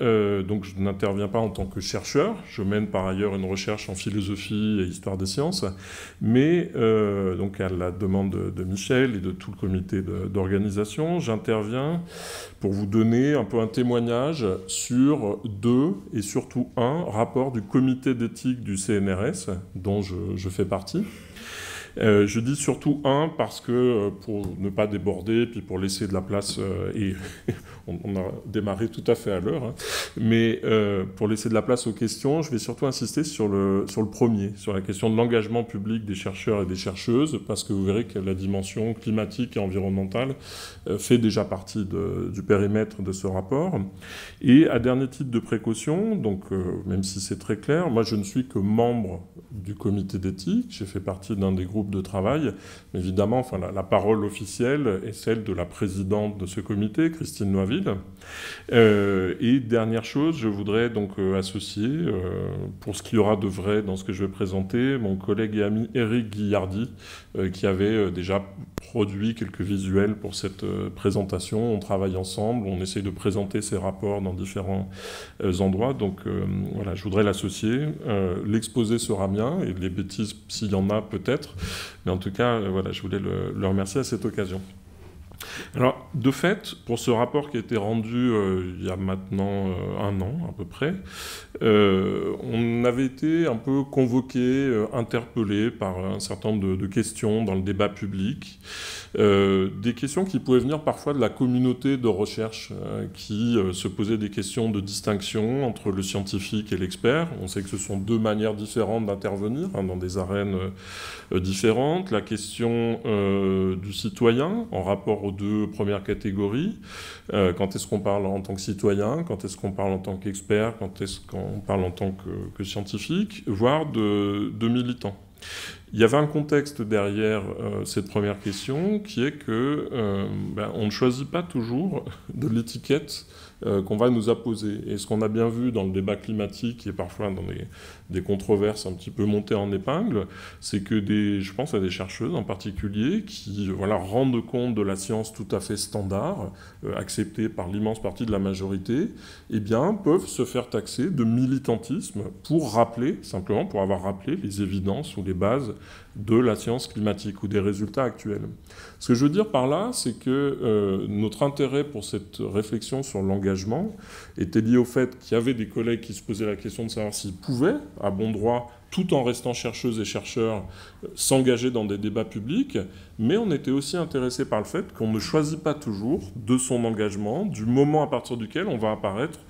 donc je n'interviens pas en tant que chercheur, je mène par ailleurs une recherche en philosophie et histoire des sciences, mais donc à la demande de Michel et de tout le comité d'organisation, j'interviens pour vous donner un peu un témoignage sur 2 et surtout 1 rapport du comité d'éthique du CNRS, dont je fais partie. Je dis surtout 1 parce que, pour ne pas déborder, puis pour laisser de la place, et on a démarré tout à fait à l'heure, hein, mais pour laisser de la place aux questions, je vais surtout insister sur le premier, sur la question de l'engagement public des chercheurs et des chercheuses, parce que vous verrez que la dimension climatique et environnementale fait déjà partie du périmètre de ce rapport. Et à dernier titre de précaution, donc même si c'est très clair, moi je ne suis que membre du comité d'éthique, j'ai fait partie d'un des groupes de travail, mais évidemment, enfin, la parole officielle est celle de la présidente de ce comité, Christine Noiville. Et dernière chose, je voudrais donc associer, pour ce qu'il y aura de vrai dans ce que je vais présenter, mon collègue et ami Éric Guillardi, qui avait déjà produit quelques visuels pour cette présentation. On travaille ensemble, on essaye de présenter ces rapports dans différents endroits. Donc voilà, je voudrais l'associer. L'exposé sera mien, et les bêtises, s'il y en a, peut-être. Mais en tout cas, voilà, je voulais le remercier à cette occasion. Alors, de fait, pour ce rapport qui a été rendu il y a maintenant 1 an à peu près, on avait été un peu convoqué, interpellé par un certain nombre de questions dans le débat public, des questions qui pouvaient venir parfois de la communauté de recherche qui se posait des questions de distinction entre le scientifique et l'expert. On sait que ce sont 2 manières différentes d'intervenir dans des arènes différentes. La question du citoyen en rapport aux 2 premières catégories. Quand est-ce qu'on parle en tant que citoyen, quand est-ce qu'on parle en tant qu'expert, quand est-ce qu'on parle en tant que scientifique, voire de militants. Il y avait un contexte derrière cette première question qui est que on ne choisit pas toujours de l'étiquette qu'on va nous apposer. Et ce qu'on a bien vu dans le débat climatique et parfois dans des controverses un petit peu montées en épingle, c'est que je pense à des chercheuses en particulier qui rendent compte de la science tout à fait standard, acceptée par l'immense partie de la majorité, peuvent se faire taxer de militantisme pour avoir rappelé les évidences ou les bases de la science climatique ou des résultats actuels. Ce que je veux dire par là, c'est que notre intérêt pour cette réflexion sur l'engagement était lié au fait qu'il y avait des collègues qui se posaient la question de savoir s'ils pouvaient, à bon droit, tout en restant chercheuses et chercheurs, s'engager dans des débats publics, mais on était aussi intéressé par le fait qu'on ne choisit pas toujours de son engagement, du moment à partir duquel on va apparaître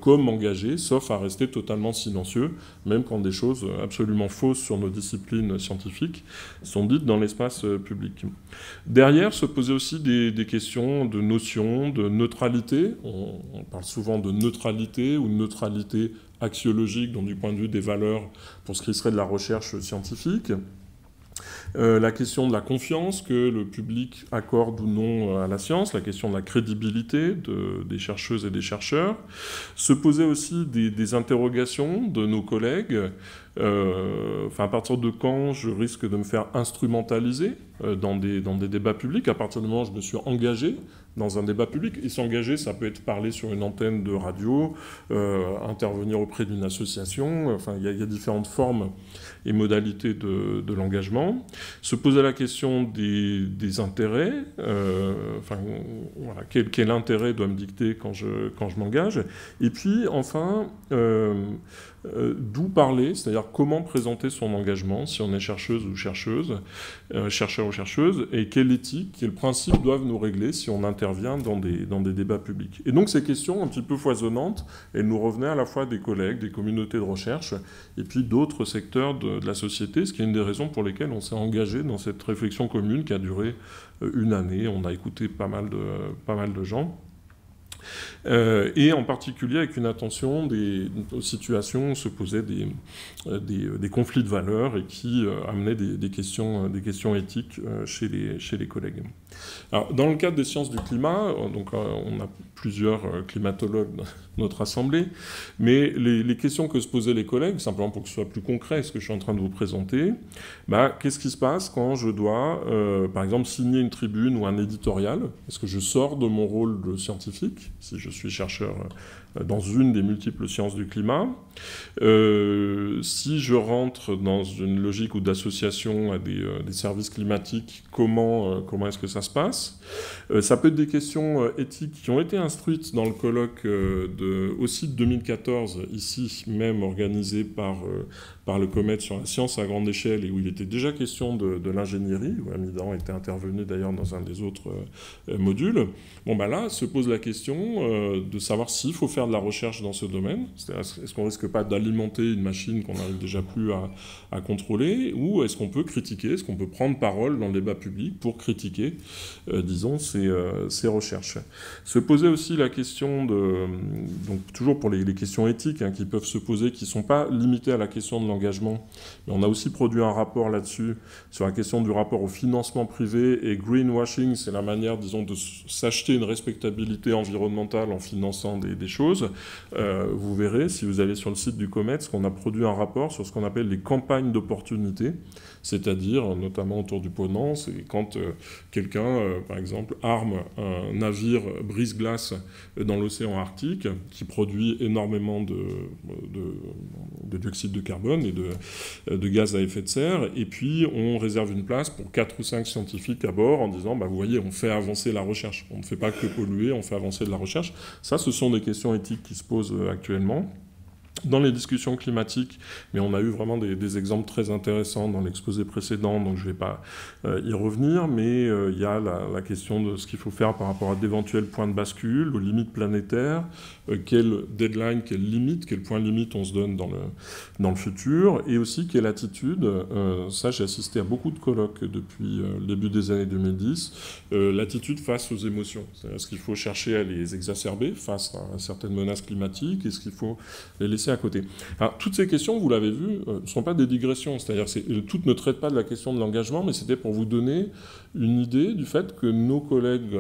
comme engagé, sauf à rester totalement silencieux, même quand des choses absolument fausses sur nos disciplines scientifiques sont dites dans l'espace public. Derrière se posaient aussi des questions de notions de neutralité. On parle souvent de neutralité ou de neutralité axiologique, donc du point de vue des valeurs pour ce qui serait de la recherche scientifique. La question de la confiance que le public accorde ou non à la science, la question de la crédibilité des chercheuses et des chercheurs. Se posaient aussi des interrogations de nos collègues. À partir de quand je risque de me faire instrumentaliser dans des débats publics, à partir du moment où je me suis engagé dans un débat public. Et s'engager, ça peut être parler sur une antenne de radio, intervenir auprès d'une association, il y a différentes formes et modalités de l'engagement. Se poser la question des intérêts, quel intérêt doit me dicter quand je m'engage. Et puis, enfin, d'où parler, c'est-à-dire comment présenter son engagement, si on est chercheuse ou chercheur ou chercheuse, et quelle éthique, quels principes doivent nous régler si on intervient dans des débats publics. Et donc ces questions un petit peu foisonnantes, elles nous revenaient à la fois des collègues, des communautés de recherche, et puis d'autres secteurs de la société, ce qui est une des raisons pour lesquelles on s'est engagé dans cette réflexion commune qui a duré une année. On a écouté pas mal de gens. Et en particulier avec une attention aux situations où se posaient des conflits de valeurs et qui amenaient des questions éthiques chez les collègues. Alors, dans le cadre des sciences du climat, on a plusieurs climatologues dans notre assemblée, mais les questions que se posaient les collègues, simplement pour que ce soit plus concret, ce que je suis en train de vous présenter, qu'est-ce qui se passe quand je dois, par exemple, signer une tribune ou un éditorial? Est-ce que je sors de mon rôle de scientifique, si je suis chercheur dans une des multiples sciences du climat? Si je rentre dans une logique ou d'association à des services climatiques, comment est-ce que ça se passe? Ça peut être des questions éthiques qui ont été instruites dans le colloque aussi de 2014, ici même organisé par le COMET sur la science à grande échelle, et où il était déjà question de l'ingénierie, où Amidan était intervenu d'ailleurs dans un des autres modules. Là, se pose la question de savoir s'il faut faire de la recherche dans ce domaine. Est-ce qu'on risque pas d'alimenter une machine qu'on n'arrive déjà plus à contrôler, ou est-ce qu'on peut critiquer, est-ce qu'on peut prendre parole dans le débat public pour critiquer, disons, ces recherches. Se poser aussi la question donc toujours pour les questions éthiques qui peuvent se poser, qui ne sont pas limitées à la question de l'engagement, mais on a aussi produit un rapport là-dessus, sur la question du rapport au financement privé, et greenwashing, c'est la manière, disons, de s'acheter une respectabilité environnementale en finançant des choses. Vous verrez, si vous allez sur le site du COMET, qu'on a produit un rapport sur ce qu'on appelle les campagnes d'opportunité, c'est-à-dire, notamment autour du Ponant, c'est quand quelqu'un, par exemple, arme un navire brise-glace dans l'océan Arctique, qui produit énormément de dioxyde de carbone et de gaz à effet de serre, et puis on réserve une place pour 4 ou 5 scientifiques à bord en disant, vous voyez, on fait avancer la recherche. On ne fait pas que polluer, on fait avancer de la recherche. Ça, ce sont des questions éthiques qui se posent actuellement. Dans les discussions climatiques, mais on a eu vraiment des exemples très intéressants dans l'exposé précédent, donc je ne vais pas y revenir, mais il y a la question de ce qu'il faut faire par rapport à d'éventuels points de bascule, aux limites planétaires, quelle deadline, quelle limite, quel point limite on se donne dans le futur, et aussi quelle attitude, ça j'ai assisté à beaucoup de colloques depuis le début des années 2010, l'attitude face aux émotions. C'est-à-dire, est-ce qu'il faut chercher à les exacerber face à certaines menaces climatiques, est-ce qu'il faut les laisser à côté. Alors, toutes ces questions, vous l'avez vu, ne sont pas des digressions, c'est-à-dire que toutes ne traitent pas de la question de l'engagement, mais c'était pour vous donner une idée du fait que nos collègues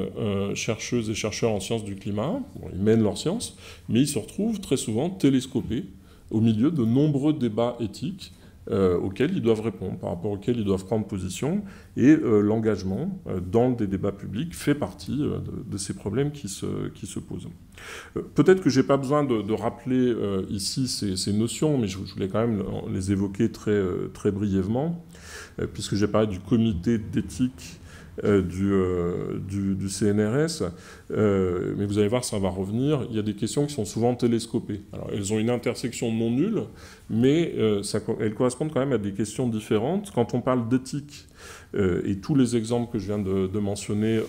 chercheuses et chercheurs en sciences du climat, bon, ils mènent leur science, mais ils se retrouvent très souvent télescopés au milieu de nombreux débats éthiques auxquels ils doivent répondre, par rapport auxquels ils doivent prendre position, et l'engagement dans des débats publics fait partie de ces problèmes qui se posent. Peut-être que je n'ai pas besoin de rappeler ici ces notions, mais je voulais quand même les évoquer très brièvement, puisque j'ai parlé du comité d'éthique du CNRS, mais vous allez voir, ça va revenir. Il y a des questions qui sont souvent télescopées. Alors, elles ont une intersection non nulle, mais elles correspondent quand même à des questions différentes. Quand on parle d'éthique, et tous les exemples que je viens de mentionner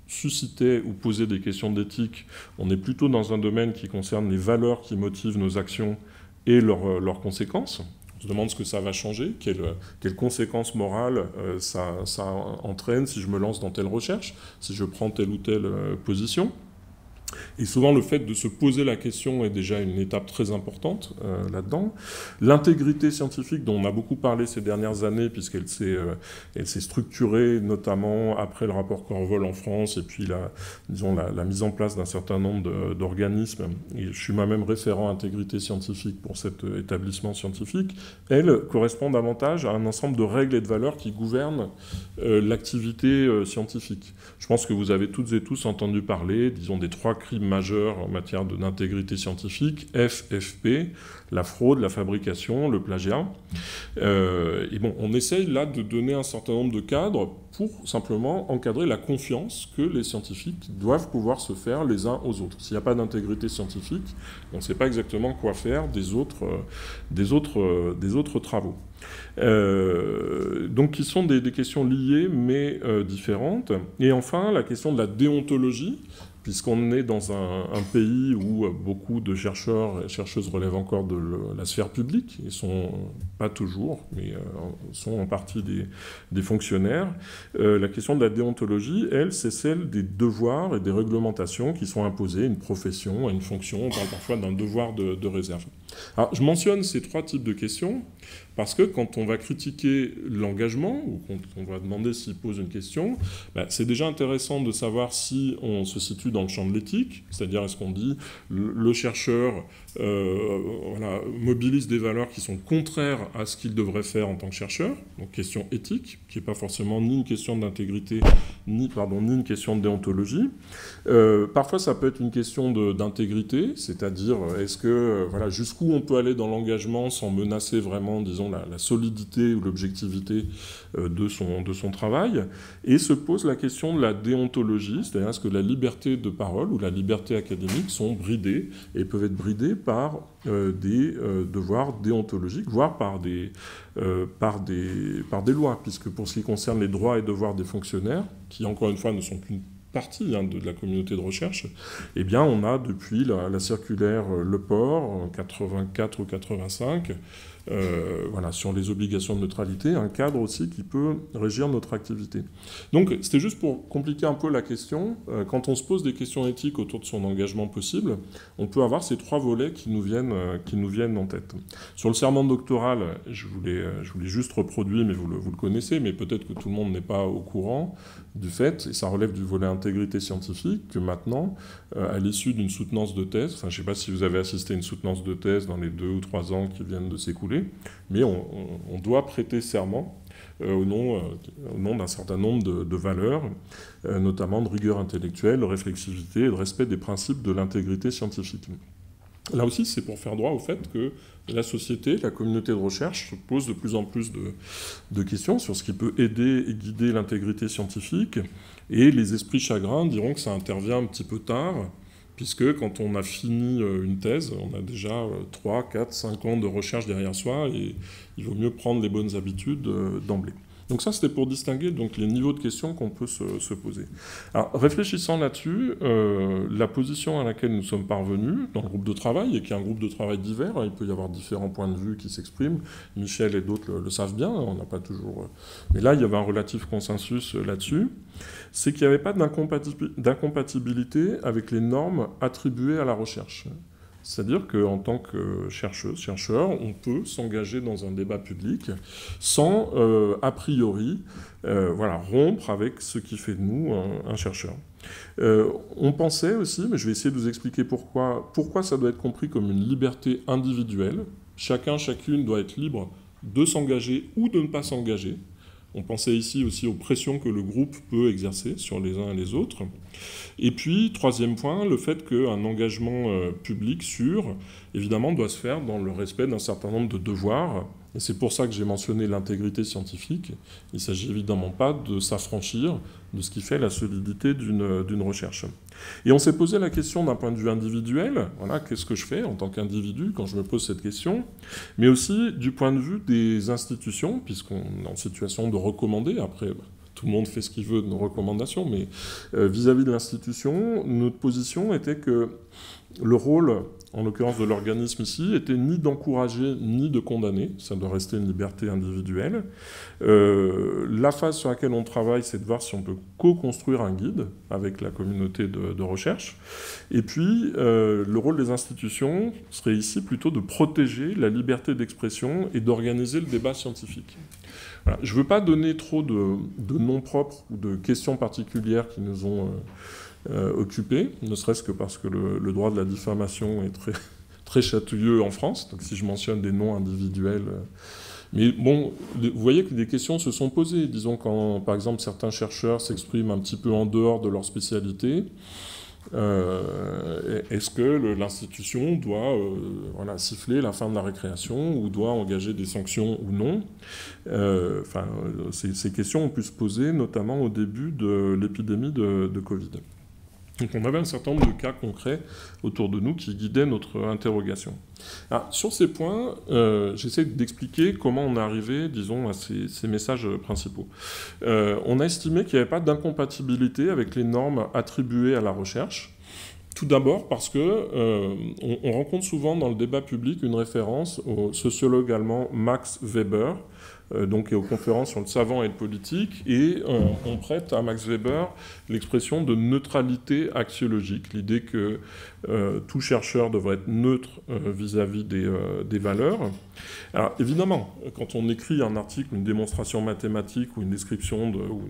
suscitaient ou posaient des questions d'éthique, on est plutôt dans un domaine qui concerne les valeurs qui motivent nos actions et leurs conséquences. On se demande ce que ça va changer, quelles conséquences morales ça entraîne si je me lance dans telle recherche, si je prends telle ou telle position. Et souvent, le fait de se poser la question est déjà une étape très importante là-dedans. L'intégrité scientifique, dont on a beaucoup parlé ces dernières années, puisqu'elle s'est structurée, notamment après le rapport Corvol en France, et puis la mise en place d'un certain nombre d'organismes. Et je suis moi-même référent intégrité scientifique pour cet établissement scientifique. Elle correspond davantage à un ensemble de règles et de valeurs qui gouvernent l'activité scientifique. Je pense que vous avez toutes et tous entendu parler, disons, des 3 crimes majeurs en matière d'intégrité scientifique, FFP, la fraude, la fabrication, le plagiat. Et bon, on essaye là de donner un certain nombre de cadres pour simplement encadrer la confiance que les scientifiques doivent pouvoir se faire les uns aux autres. S'il n'y a pas d'intégrité scientifique, on ne sait pas exactement quoi faire des autres travaux. Donc qui sont des questions liées mais différentes. Et enfin, la question de la déontologie, puisqu'on est dans un pays où beaucoup de chercheurs et chercheuses relèvent encore de la sphère publique, ils sont pas toujours, mais sont en partie des fonctionnaires. La question de la déontologie, elle, c'est celle des devoirs et des réglementations qui sont imposées à une profession, à une fonction. On parle parfois d'un devoir de réserve. Alors, je mentionne ces 3 types de questions parce que quand on va critiquer l'engagement, ou quand on va demander s'il pose une question, c'est déjà intéressant de savoir si on se situe dans le champ de l'éthique, c'est-à-dire est-ce qu'on dit le chercheur mobilise des valeurs qui sont contraires à ce qu'il devrait faire en tant que chercheur, donc question éthique, qui n'est pas forcément ni une question d'intégrité, ni une question de déontologie. Parfois, ça peut être une question d'intégrité, c'est-à-dire est-ce que jusqu'où on peut aller dans l'engagement sans menacer vraiment, disons, la solidité ou l'objectivité de son travail, et se pose la question de la déontologie, c'est-à-dire est-ce que la liberté de parole ou la liberté académique sont bridées et peuvent être bridées par des devoirs déontologiques, voire par des lois, puisque pour ce qui concerne les droits et devoirs des fonctionnaires, qui encore une fois ne sont qu'une partie de la communauté de recherche, eh bien on a depuis la circulaire Leport en 84 ou 85, sur les obligations de neutralité, un cadre aussi qui peut régir notre activité. Donc c'était juste pour compliquer un peu la question. Quand on se pose des questions éthiques autour de son engagement possible, on peut avoir ces 3 volets qui nous viennent en tête. Sur le serment doctoral, je voulais juste reproduire, mais vous le connaissez, mais peut-être que tout le monde n'est pas au courant du fait, et ça relève du volet intégrité scientifique, que maintenant, à l'issue d'une soutenance de thèse, je ne sais pas si vous avez assisté à une soutenance de thèse dans les 2 ou 3 ans qui viennent de s'écouler, mais on doit prêter serment au nom d'un certain nombre de valeurs, notamment de rigueur intellectuelle, de réflexivité et de respect des principes de l'intégrité scientifique. Là aussi, c'est pour faire droit au fait que la société, la communauté de recherche se pose de plus en plus de questions sur ce qui peut aider et guider l'intégrité scientifique, et les esprits chagrins diront que ça intervient un petit peu tard, puisque quand on a fini une thèse, on a déjà 3, 4, 5 ans de recherche derrière soi, et il vaut mieux prendre les bonnes habitudes d'emblée. Donc ça, c'était pour distinguer donc, les niveaux de questions qu'on peut se poser. Alors, réfléchissant là-dessus, la position à laquelle nous sommes parvenus dans le groupe de travail, et qui est un groupe de travail divers, il peut y avoir différents points de vue qui s'expriment, Michel et d'autres le savent bien, on n'a pas toujours... Mais là, il y avait un relatif consensus là-dessus, c'est qu'il n'y avait pas d'incompatibilité avec les normes attribuées à la recherche. C'est-à-dire qu'en tant que chercheuse, chercheur, on peut s'engager dans un débat public sans, a priori, rompre avec ce qui fait de nous un chercheur. On pensait aussi, mais je vais essayer de vous expliquer pourquoi ça doit être compris comme une liberté individuelle. Chacun, chacune doit être libre de s'engager ou de ne pas s'engager. On pensait ici aussi aux pressions que le groupe peut exercer sur les uns et les autres. Et puis, troisième point, le fait qu'un engagement public sûr, évidemment, doit se faire dans le respect d'un certain nombre de devoirs. Et c'est pour ça que j'ai mentionné l'intégrité scientifique. Il ne s'agit évidemment pas de s'affranchir de ce qui fait la solidité d'une recherche. Et on s'est posé la question d'un point de vue individuel, voilà, qu'est-ce que je fais en tant qu'individu quand je me pose cette question, mais aussi du point de vue des institutions, puisqu'on est en situation de recommander, après tout le monde fait ce qu'il veut de nos recommandations, mais vis-à-vis de l'institution, notre position était que le rôle, en l'occurrence de l'organisme ici, était ni d'encourager ni de condamner, ça doit rester une liberté individuelle. La phase sur laquelle on travaille, c'est de voir si on peut co-construire un guide avec la communauté de recherche. Et puis, le rôle des institutions serait ici plutôt de protéger la liberté d'expression et d'organiser le débat scientifique. Voilà. Je ne veux pas donner trop de noms propres ou de questions particulières qui nous ont occupés, ne serait-ce que parce que le droit de la diffamation est très, très chatouilleux en France, donc si je mentionne des noms individuels... Mais bon, vous voyez que des questions se sont posées. Disons quand, par exemple, certains chercheurs s'expriment un petit peu en dehors de leur spécialité, est-ce que l'institution doit siffler la fin de la récréation ou doit engager des sanctions ou non? Ces questions ont pu se poser notamment au début de l'épidémie de Covid. Donc on avait un certain nombre de cas concrets autour de nous qui guidaient notre interrogation. Alors, sur ces points, j'essaie d'expliquer comment on est arrivé, disons, à ces messages principaux. On a estimé qu'il n'y avait pas d'incompatibilité avec les normes attribuées à la recherche. Tout d'abord parce que on rencontre souvent dans le débat public une référence au sociologue allemand Max Weber, et aux conférences sur le savant et le politique, et on prête à Max Weber l'expression de neutralité axiologique, l'idée que tout chercheur devrait être neutre vis-à-vis des valeurs. Alors évidemment, quand on écrit un article, une démonstration mathématique ou une description, ou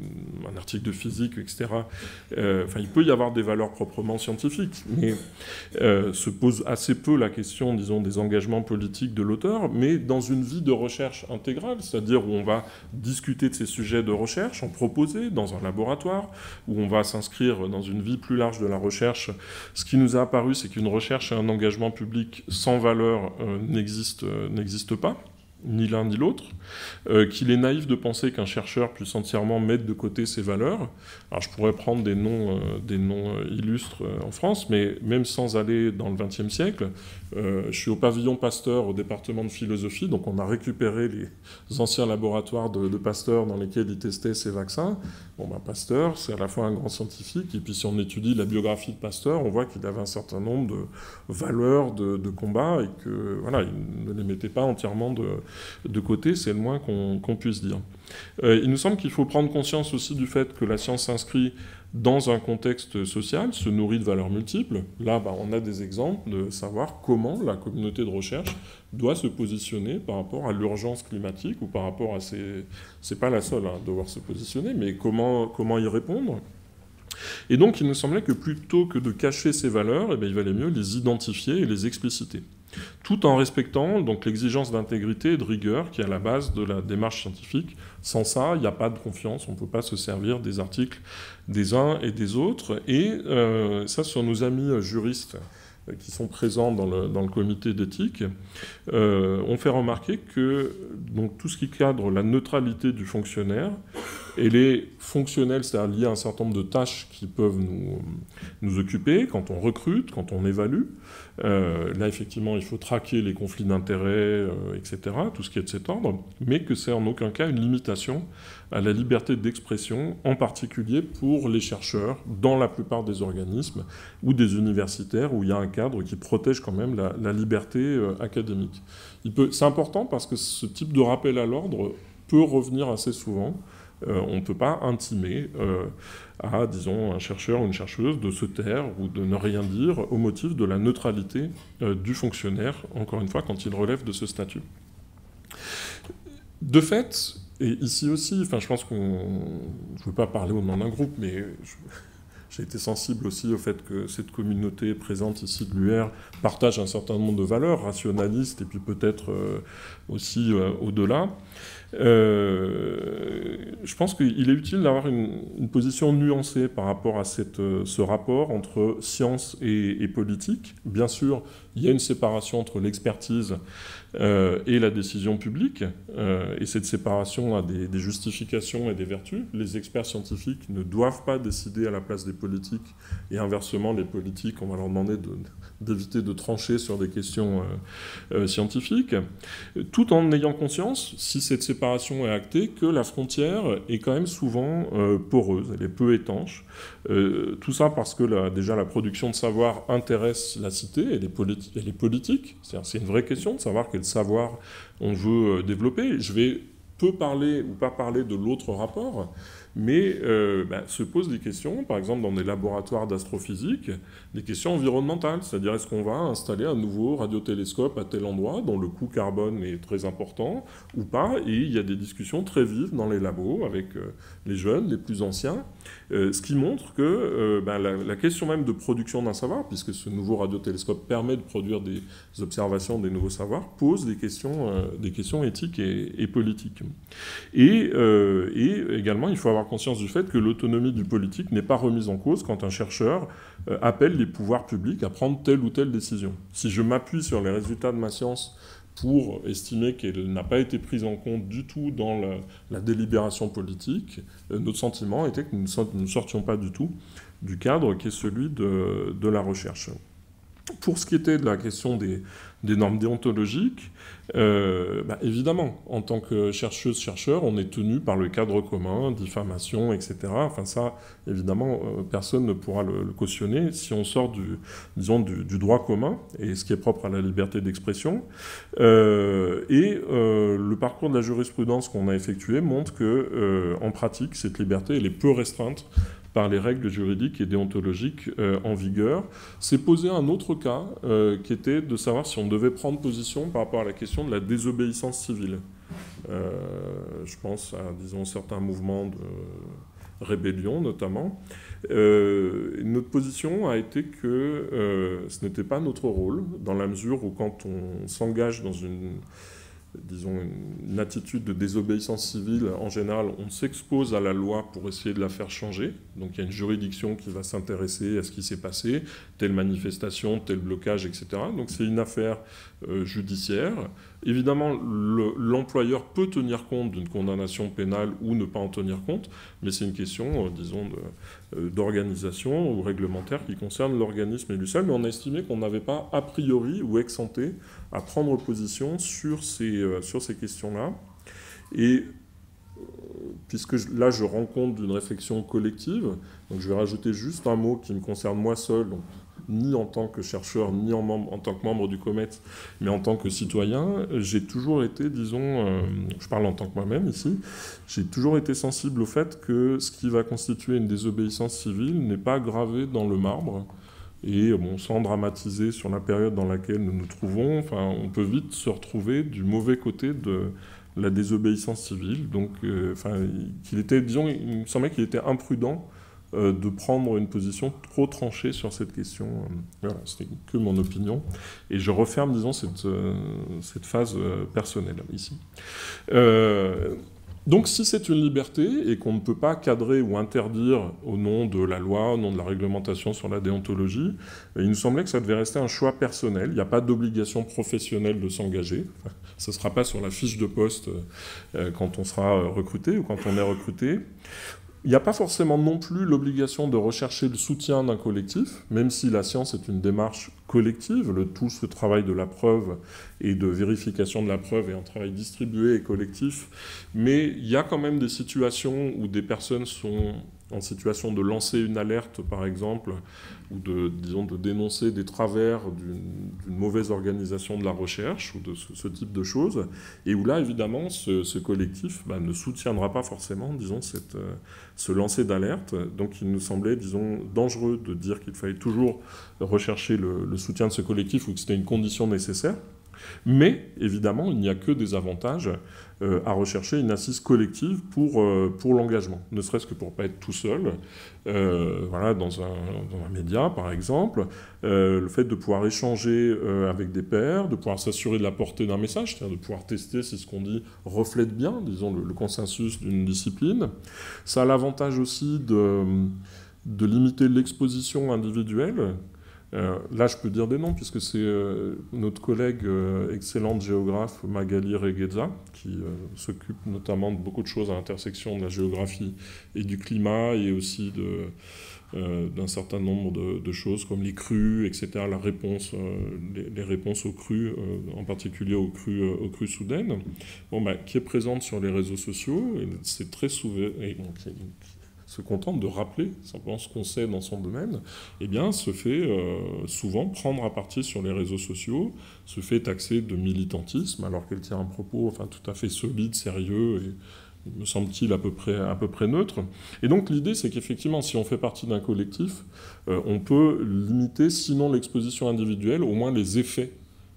un article de physique, etc., il peut y avoir des valeurs proprement scientifiques, mais se pose assez peu la question, disons, des engagements politiques de l'auteur, mais dans une vie de recherche intégrale, c'est-à-dire où on va discuter de ces sujets de recherche, en proposer dans un laboratoire, où on va s'inscrire dans une vie plus large de la recherche. Ce qui nous a apparu, c'est qu'une recherche et un engagement public sans valeur n'existe pas, ni l'un ni l'autre, qu'il est naïf de penser qu'un chercheur puisse entièrement mettre de côté ses valeurs. Alors je pourrais prendre des noms illustres en France, mais même sans aller dans le XXe siècle, je suis au pavillon Pasteur au département de philosophie, donc on a récupéré les anciens laboratoires de Pasteur dans lesquels il testait ses vaccins. Pasteur, c'est à la fois un grand scientifique, et puis si on étudie la biographie de Pasteur, on voit qu'il avait un certain nombre de valeurs de combat, et que il ne les mettait pas entièrement de côté, c'est le moins qu'on puisse dire. Il nous semble qu'il faut prendre conscience aussi du fait que la science s'inscrit dans un contexte social, se nourrit de valeurs multiples. Là, on a des exemples de savoir comment la communauté de recherche doit se positionner par rapport à l'urgence climatique ou par rapport à c'est pas la seule à devoir se positionner, mais comment y répondre. Et donc, il nous semblait que plutôt que de cacher ces valeurs, il valait mieux les identifier et les expliciter, tout en respectant donc l'exigence d'intégrité et de rigueur qui est à la base de la démarche scientifique. Sans ça, il n'y a pas de confiance, on ne peut pas se servir des articles des uns et des autres. Et ça, sur nos amis juristes qui sont présents dans le comité d'éthique, ont fait remarquer que donc, tout ce qui cadre la neutralité du fonctionnaire, elle est fonctionnelle, c'est-à-dire liée à un certain nombre de tâches qui peuvent nous occuper quand on recrute, quand on évalue. Là, effectivement, il faut traquer les conflits d'intérêts, etc., tout ce qui est de cet ordre, mais que c'est en aucun cas une limitation à la liberté d'expression, en particulier pour les chercheurs, dans la plupart des organismes, ou des universitaires, où il y a un cadre qui protège quand même la liberté académique. C'est important parce que ce type de rappel à l'ordre peut revenir assez souvent On ne peut pas intimer à, disons, un chercheur ou une chercheuse de se taire ou de ne rien dire au motif de la neutralité du fonctionnaire, encore une fois, quand il relève de ce statut. De fait, et ici aussi, enfin, je pense je ne veux pas parler au nom d'un groupe, mais j'ai été sensible aussi au fait que cette communauté présente ici de l'UR partage un certain nombre de valeurs rationalistes et puis peut-être aussi au-delà. Je pense qu'il est utile d'avoir une position nuancée par rapport à ce rapport entre science et politique. Bien sûr, il y a une séparation entre l'expertise et la décision publique, et cette séparation a des justifications et des vertus. Les experts scientifiques ne doivent pas décider à la place des politiques, et inversement, les politiques, on va leur demander d'éviter de trancher sur des questions scientifiques, tout en ayant conscience, si cette séparation est actée, que la frontière est quand même souvent poreuse, elle est peu étanche. Tout ça parce que déjà la production de savoir intéresse la cité, elle est politique. C'est une vraie question de savoir quel savoir on veut développer. Je vais peu parler ou pas parler de l'autre rapport, mais se posent des questions, par exemple dans des laboratoires d'astrophysique, des questions environnementales, c'est-à-dire est-ce qu'on va installer un nouveau radiotélescope à tel endroit dont le coût carbone est très important ou pas, et il y a des discussions très vives dans les labos avec les jeunes, les plus anciens, ce qui montre que la question même de production d'un savoir, puisque ce nouveau radiotélescope permet de produire des observations des nouveaux savoirs, pose des questions éthiques et politiques. Et également, il faut avoir conscience du fait que l'autonomie du politique n'est pas remise en cause quand un chercheur appelle les pouvoirs publics à prendre telle ou telle décision. Si je m'appuie sur les résultats de ma science pour estimer qu'elle n'a pas été prise en compte du tout dans la délibération politique, notre sentiment était que nous ne sortions pas du tout du cadre qui est celui de la recherche. Pour ce qui était de la question des normes déontologiques, évidemment, en tant que chercheuse-chercheur, on est tenu par le cadre commun, diffamation, etc. Enfin ça, évidemment, personne ne pourra le cautionner si on sort du droit commun, et ce qui est propre à la liberté d'expression. Le parcours de la jurisprudence qu'on a effectué montre que, en pratique, cette liberté, elle est peu restreinte par les règles juridiques et déontologiques en vigueur. C'est posé un autre cas qui était de savoir si on devait prendre position par rapport à la question de la désobéissance civile. Je pense à, disons, certains mouvements de rébellion, notamment. Notre position a été que ce n'était pas notre rôle, dans la mesure où quand on s'engage dans une attitude de désobéissance civile, en général, on s'expose à la loi pour essayer de la faire changer. Donc il y a une juridiction qui va s'intéresser à ce qui s'est passé, telle manifestation, tel blocage, etc. Donc c'est une affaire judiciaire. Évidemment, l'employeur peut tenir compte d'une condamnation pénale ou ne pas en tenir compte, mais c'est une question, d'organisation ou réglementaire qui concerne l'organisme élu seul. Mais on a estimé qu'on n'avait pas, a priori ou ex ante, à prendre position sur ces questions-là. Et puisque là, je rends compte d'une réflexion collective, donc je vais rajouter juste un mot qui me concerne moi seul, donc ni en tant que chercheur, ni en tant que membre du COMET, mais en tant que citoyen, j'ai toujours été, je parle en tant que moi-même ici, j'ai toujours été sensible au fait que ce qui va constituer une désobéissance civile n'est pas gravé dans le marbre. Et sans dramatiser sur la période dans laquelle nous nous trouvons, on peut vite se retrouver du mauvais côté de la désobéissance civile. Donc, il me semblait qu'il était imprudent de prendre une position trop tranchée sur cette question. Voilà, c'était que mon opinion. Et je referme, cette phase personnelle ici. Donc si c'est une liberté et qu'on ne peut pas cadrer ou interdire au nom de la loi, au nom de la réglementation sur la déontologie, il nous semblait que ça devait rester un choix personnel. Il n'y a pas d'obligation professionnelle de s'engager. Ce ne sera pas sur la fiche de poste quand on sera recruté ou quand on est recruté. Il n'y a pas forcément non plus l'obligation de rechercher le soutien d'un collectif, même si la science est une démarche collective, tout ce travail de la preuve et de vérification de la preuve est un travail distribué et collectif, mais il y a quand même des situations où des personnes sont en situation de lancer une alerte, par exemple, ou de dénoncer des travers d'une mauvaise organisation de la recherche, ou de ce type de choses, et où là, évidemment, ce collectif ne soutiendra pas forcément, disons, ce lancer d'alerte. Donc il nous semblait, disons, dangereux de dire qu'il fallait toujours rechercher le soutien de ce collectif, ou que c'était une condition nécessaire. Mais, évidemment, il n'y a que des avantages à rechercher une assise collective pour l'engagement, ne serait-ce que pour ne pas être tout seul, voilà, dans un média, par exemple, le fait de pouvoir échanger avec des pairs, de pouvoir s'assurer de la portée d'un message, c'est-à-dire de pouvoir tester si ce qu'on dit reflète bien, disons, le consensus d'une discipline. Ça a l'avantage aussi de limiter l'exposition individuelle. Là, je peux dire des noms, puisque c'est notre collègue excellente géographe Magali Regueza, qui s'occupe notamment de beaucoup de choses à l'intersection de la géographie et du climat, et aussi d'un certain nombre de choses comme les crues, etc., les réponses aux crues, en particulier aux crues soudaines, qui est présente sur les réseaux sociaux, et c'est très souvent... se contente de rappeler simplement ce qu'on sait dans son domaine, se fait souvent prendre à partie sur les réseaux sociaux, se fait taxer de militantisme, alors qu'elle tient un propos tout à fait solide, sérieux, et me semble-t-il à peu près neutre. Et donc l'idée, c'est qu'effectivement, si on fait partie d'un collectif, on peut limiter, sinon l'exposition individuelle, au moins les effets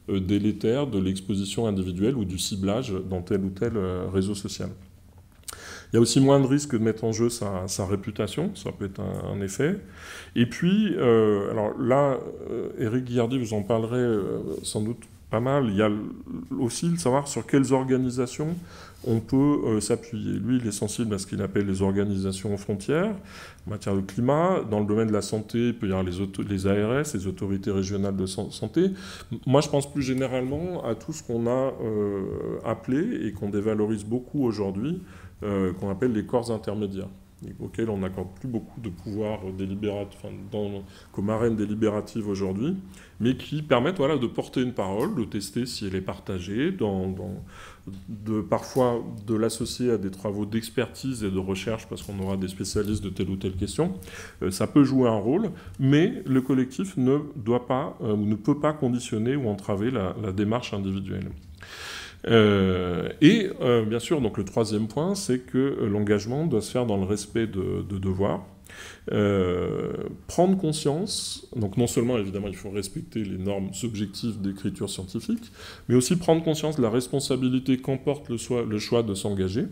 délétères de l'exposition individuelle ou du ciblage dans tel ou tel réseau social. Il y a aussi moins de risques de mettre en jeu sa réputation, ça peut être un effet. Et puis, alors là, Éric Guillardy vous en parlerait sans doute pas mal. Il y a aussi le savoir sur quelles organisations on peut s'appuyer. Lui, il est sensible à ce qu'il appelle les organisations frontières en matière de climat. Dans le domaine de la santé, il peut y avoir les ARS, les autorités régionales de santé. Moi, je pense plus généralement à tout ce qu'on a appelé et qu'on dévalorise beaucoup aujourd'hui, qu'on appelle les corps intermédiaires, auxquels on n'accorde plus beaucoup de pouvoir comme arène délibérative aujourd'hui, mais qui permettent de porter une parole, de tester si elle est partagée, parfois de l'associer à des travaux d'expertise et de recherche, parce qu'on aura des spécialistes de telle ou telle question. Ça peut jouer un rôle, mais le collectif ne doit pas, ou ne peut pas conditionner ou entraver la démarche individuelle. Bien sûr, donc le troisième point, c'est que l'engagement doit se faire dans le respect de devoirs. Prendre conscience, donc non seulement évidemment il faut respecter les normes objectives d'écriture scientifique, mais aussi prendre conscience de la responsabilité qu'emporte le choix de s'engager.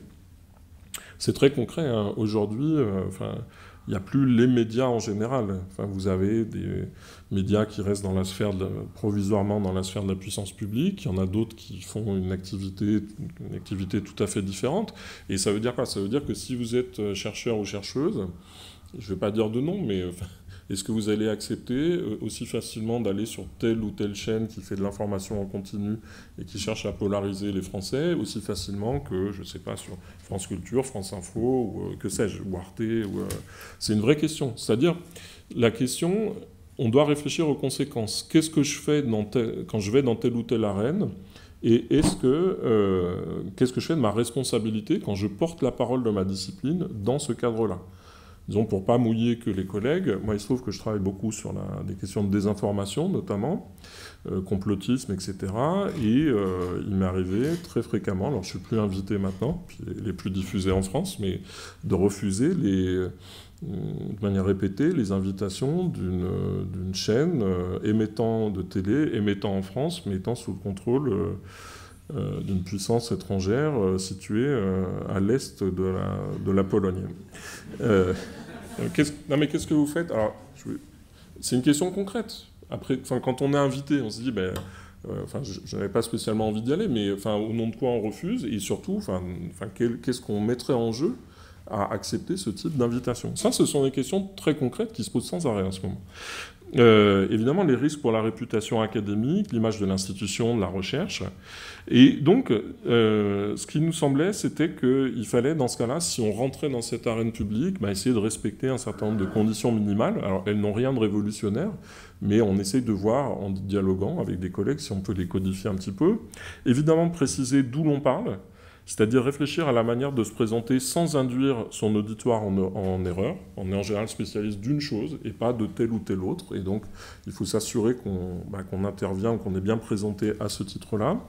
C'est très concret, hein. Aujourd'hui, il n'y a plus les médias en général. Vous avez des médias qui restent provisoirement dans la sphère de la puissance publique. Il y en a d'autres qui font une activité tout à fait différente. Et ça veut dire quoi? Ça veut dire que si vous êtes chercheur ou chercheuse, je ne vais pas dire de nom, mais est-ce que vous allez accepter aussi facilement d'aller sur telle ou telle chaîne qui fait de l'information en continu et qui cherche à polariser les Français aussi facilement que, je ne sais pas, sur France Culture, France Info, ou que sais-je, ou Arte C'est une vraie question. C'est-à-dire, la question, on doit réfléchir aux conséquences. Qu'est-ce que je fais quand je vais dans telle ou telle arène? Et qu'est-ce que je fais de ma responsabilité quand je porte la parole de ma discipline dans ce cadre-là? Disons, pour ne pas mouiller que les collègues, moi il se trouve que je travaille beaucoup sur des questions de désinformation notamment, complotisme, etc. Et il m'est arrivé très fréquemment, alors je ne suis plus invité maintenant, puis les plus diffusés en France, mais de refuser de manière répétée les invitations d'une chaîne émettant de télé, émettant en France, mais étant sous le contrôle d'une puissance étrangère située à l'est de la Pologne. Qu'est-ce que vous faites? Alors, c'est une question concrète. Après, quand on est invité, on se dit, je n'avais pas spécialement envie d'y aller, mais au nom de quoi on refuse? Et surtout, qu'est-ce qu'on mettrait en jeu à accepter ce type d'invitation? Ça, ce sont des questions très concrètes qui se posent sans arrêt à ce moment. Évidemment, les risques pour la réputation académique, l'image de l'institution, de la recherche. Et donc, ce qui nous semblait, c'était qu'il fallait, dans ce cas-là, si on rentrait dans cette arène publique, essayer de respecter un certain nombre de conditions minimales. Alors, elles n'ont rien de révolutionnaire, mais on essaye de voir, en dialoguant avec des collègues, si on peut les codifier un petit peu. Évidemment, préciser d'où l'on parle. c'est-à-dire réfléchir à la manière de se présenter sans induire son auditoire en erreur. On est en général spécialiste d'une chose et pas de telle ou telle autre, et donc il faut s'assurer qu'on intervient, qu'on est bien présenté à ce titre-là.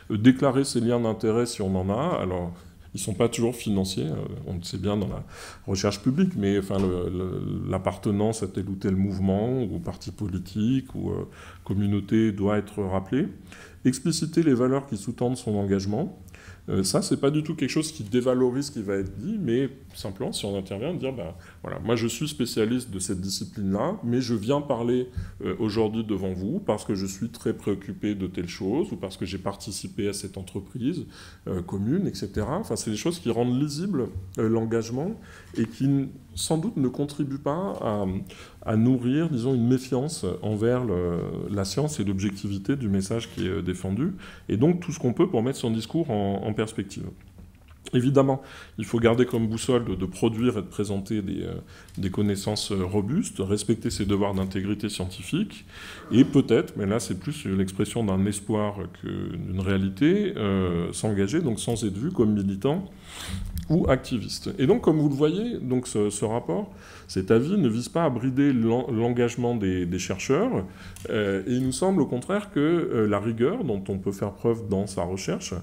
Déclarer ses liens d'intérêt si on en a. Alors, ils ne sont pas toujours financiers, on le sait bien dans la recherche publique, mais enfin, l'appartenance à tel ou tel mouvement, ou parti politique, ou communauté doit être rappelée. Expliciter les valeurs qui sous-tendent son engagement. Ça, c'est pas du tout quelque chose qui dévalorise ce qui va être dit, mais simplement, si on intervient, dire, voilà, moi je suis spécialiste de cette discipline-là, mais je viens parler aujourd'hui devant vous parce que je suis très préoccupé de telle chose, ou parce que j'ai participé à cette entreprise commune, etc. Enfin, c'est des choses qui rendent lisible l'engagement et qui, sans doute, ne contribuent pas à nourrir, disons, une méfiance envers la science et l'objectivité du message qui est défendu, et donc tout ce qu'on peut pour mettre son discours en perspective. Évidemment, il faut garder comme boussole de produire et de présenter des connaissances robustes, respecter ses devoirs d'intégrité scientifique, et peut-être, mais là c'est plus l'expression d'un espoir que d'une réalité, s'engager, donc sans être vu comme militant ou activiste. Et donc, comme vous le voyez, donc ce rapport, cet avis ne vise pas à brider l'engagement des chercheurs, et il nous semble au contraire que la rigueur dont on peut faire preuve dans sa recherche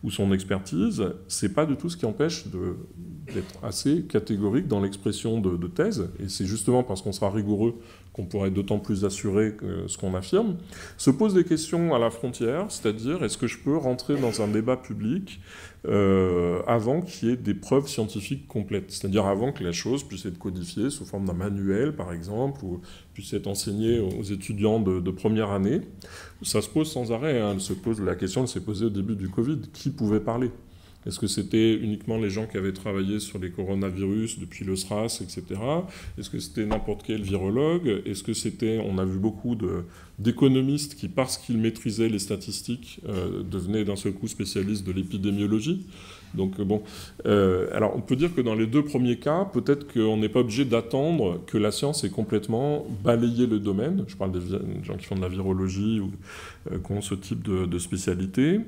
ou son expertise, c'est pas du tout ce qui empêche d'être assez catégorique dans l'expression de thèse, et c'est justement parce qu'on sera rigoureux qu'on pourrait être d'autant plus assuré que ce qu'on affirme, se pose des questions à la frontière, c'est-à-dire est-ce que je peux rentrer dans un débat public avant qu'il y ait des preuves scientifiques complètes, c'est-à-dire avant que la chose puisse être codifiée sous forme d'un manuel, par exemple, ou puisse être enseignée aux étudiants de première année. Ça se pose sans arrêt, hein. La question s'est posée au début du Covid, qui pouvait parler ? Est-ce que c'était uniquement les gens qui avaient travaillé sur les coronavirus depuis le SRAS, etc. Est-ce que c'était n'importe quel virologue? Est-ce que c'était... On a vu beaucoup d'économistes qui, parce qu'ils maîtrisaient les statistiques, devenaient d'un seul coup spécialistes de l'épidémiologie. Donc bon, alors on peut dire que dans les deux premiers cas, peut-être qu'on n'est pas obligé d'attendre que la science ait complètement balayé le domaine. Je parle des gens qui font de la virologie ou qui ont ce type de spécialité.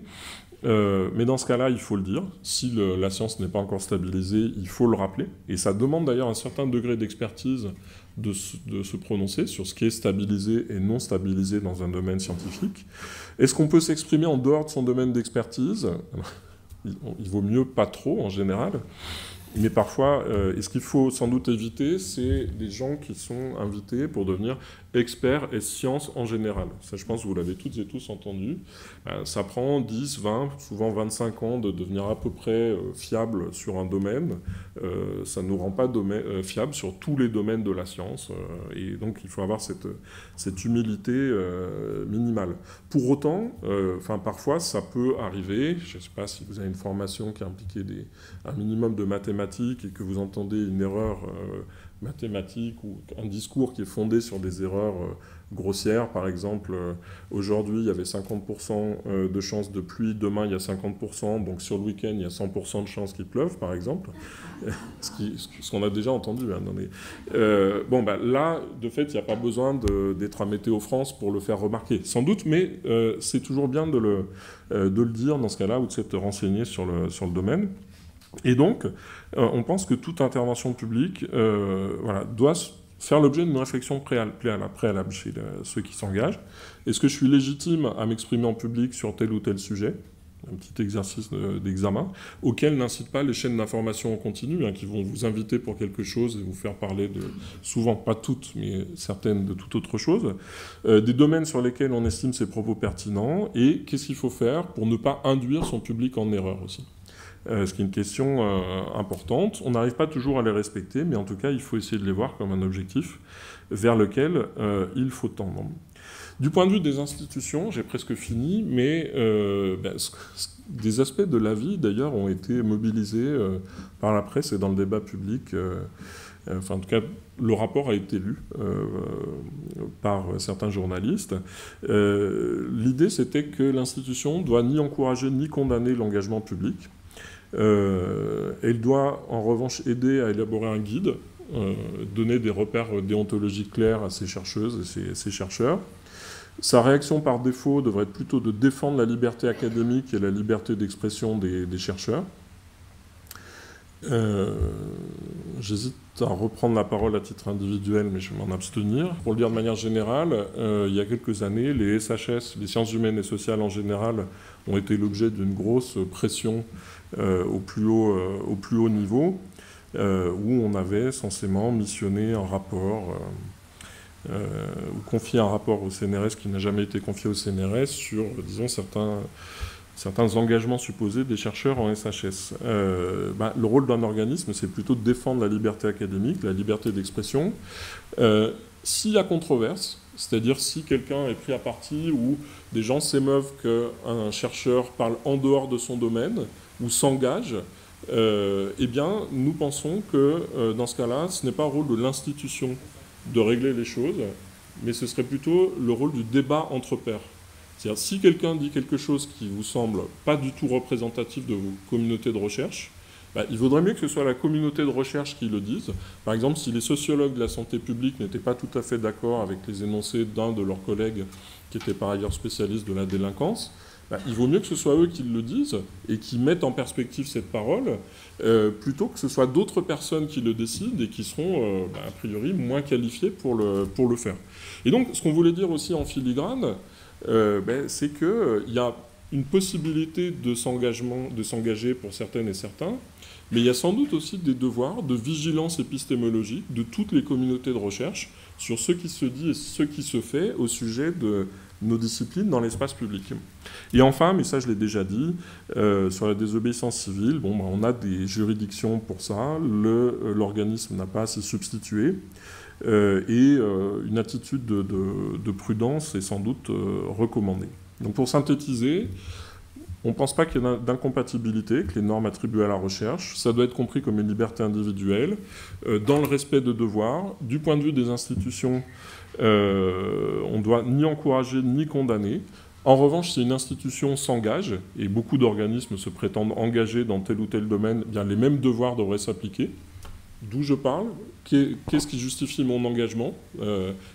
Mais dans ce cas-là, il faut le dire. Si la science n'est pas encore stabilisée, il faut le rappeler. Et ça demande d'ailleurs un certain degré d'expertise de se prononcer sur ce qui est stabilisé et non stabilisé dans un domaine scientifique. Est-ce qu'on peut s'exprimer en dehors de son domaine d'expertise ? Il vaut mieux pas trop en général. Mais parfois, et ce qu'il faut sans doute éviter, c'est les gens qui sont invités pour devenir experts et sciences en général. Ça, je pense que vous l'avez toutes et tous entendu. Ça prend 10, 20, souvent 25 ans de devenir à peu près fiable sur un domaine. Ça ne nous rend pas fiable sur tous les domaines de la science. Et donc, il faut avoir cette humilité minimale. Pour autant, parfois, ça peut arriver. Je ne sais pas si vous avez une formation qui a impliqué un minimum de mathématiques et que vous entendez une erreur mathématique ou un discours qui est fondé sur des erreurs grossières. Par exemple, aujourd'hui, il y avait 50% de chances de pluie, demain, il y a 50%, donc sur le week-end, il y a 100% de chances qu'il pleuve, par exemple. Ce qu'on a déjà entendu. Hein, là, de fait, il n'y a pas besoin d'être à Météo France pour le faire remarquer. Sans doute, mais c'est toujours bien de le dire dans ce cas-là ou de s'être renseigné sur le domaine. Et donc, on pense que toute intervention publique doit faire l'objet d'une réflexion préalable chez ceux qui s'engagent. Est-ce que je suis légitime à m'exprimer en public sur tel ou tel sujet ? Un petit exercice d'examen, auquel n'incitent pas les chaînes d'information en continu, qui vont vous inviter pour quelque chose et vous faire parler souvent, pas toutes, mais certaines de toute autre chose, des domaines sur lesquels on estime ces propos pertinents, et qu'est-ce qu'il faut faire pour ne pas induire son public en erreur aussi. Ce qui est une question importante. On n'arrive pas toujours à les respecter, mais en tout cas, il faut essayer de les voir comme un objectif vers lequel il faut tendre. Du point de vue des institutions, j'ai presque fini, mais des aspects de la vie, d'ailleurs, ont été mobilisés par la presse et dans le débat public. En tout cas, le rapport a été lu par certains journalistes. L'idée, c'était que l'institution doit ni encourager ni condamner l'engagement public. Elle doit en revanche aider à élaborer un guide, donner des repères déontologiques clairs à ses chercheuses et ses chercheurs. Sa réaction par défaut devrait être plutôt de défendre la liberté académique et la liberté d'expression des chercheurs. J'hésite à reprendre la parole à titre individuel, mais je vais m'en abstenir. Pour le dire de manière générale, il y a quelques années, les SHS, les sciences humaines et sociales en général, ont été l'objet d'une grosse pression au plus haut niveau, où on avait censément missionné un rapport, ou confié un rapport au CNRS qui n'a jamais été confié au CNRS sur, disons, certains engagements supposés des chercheurs en SHS. Le rôle d'un organisme, c'est plutôt de défendre la liberté académique, la liberté d'expression. S'il y a controverse, c'est-à-dire si quelqu'un est pris à partie ou des gens s'émeuvent qu'un chercheur parle en dehors de son domaine ou s'engage, eh bien, nous pensons que dans ce cas-là, ce n'est pas le rôle de l'institution de régler les choses, mais ce serait plutôt le rôle du débat entre pairs. C'est-à-dire, si quelqu'un dit quelque chose qui vous semble pas du tout représentatif de vos communautés de recherche, il vaudrait mieux que ce soit la communauté de recherche qui le dise. Par exemple, si les sociologues de la santé publique n'étaient pas tout à fait d'accord avec les énoncés d'un de leurs collègues qui était par ailleurs spécialiste de la délinquance, il vaut mieux que ce soit eux qui le disent et qui mettent en perspective cette parole, plutôt que ce soit d'autres personnes qui le décident et qui seront, a priori, moins qualifiées pour le faire. Et donc, ce qu'on voulait dire aussi en filigrane, c'est qu'il y a une possibilité de s'engager pour certaines et certains, mais il y a sans doute aussi des devoirs de vigilance épistémologique de toutes les communautés de recherche sur ce qui se dit et ce qui se fait au sujet de nos disciplines dans l'espace public. Et enfin, mais ça je l'ai déjà dit, sur la désobéissance civile, on a des juridictions pour ça, l'organisme n'a pas à s'y substituer, et une attitude de prudence est sans doute recommandée. Donc pour synthétiser, on ne pense pas qu'il y ait d'incompatibilité avec les normes attribuées à la recherche. Ça doit être compris comme une liberté individuelle, dans le respect de devoirs. Du point de vue des institutions, on ne doit ni encourager ni condamner. En revanche, si une institution s'engage, et beaucoup d'organismes se prétendent engagés dans tel ou tel domaine, bien les mêmes devoirs devraient s'appliquer. D'où je parle, qu'est-ce qui justifie mon engagement,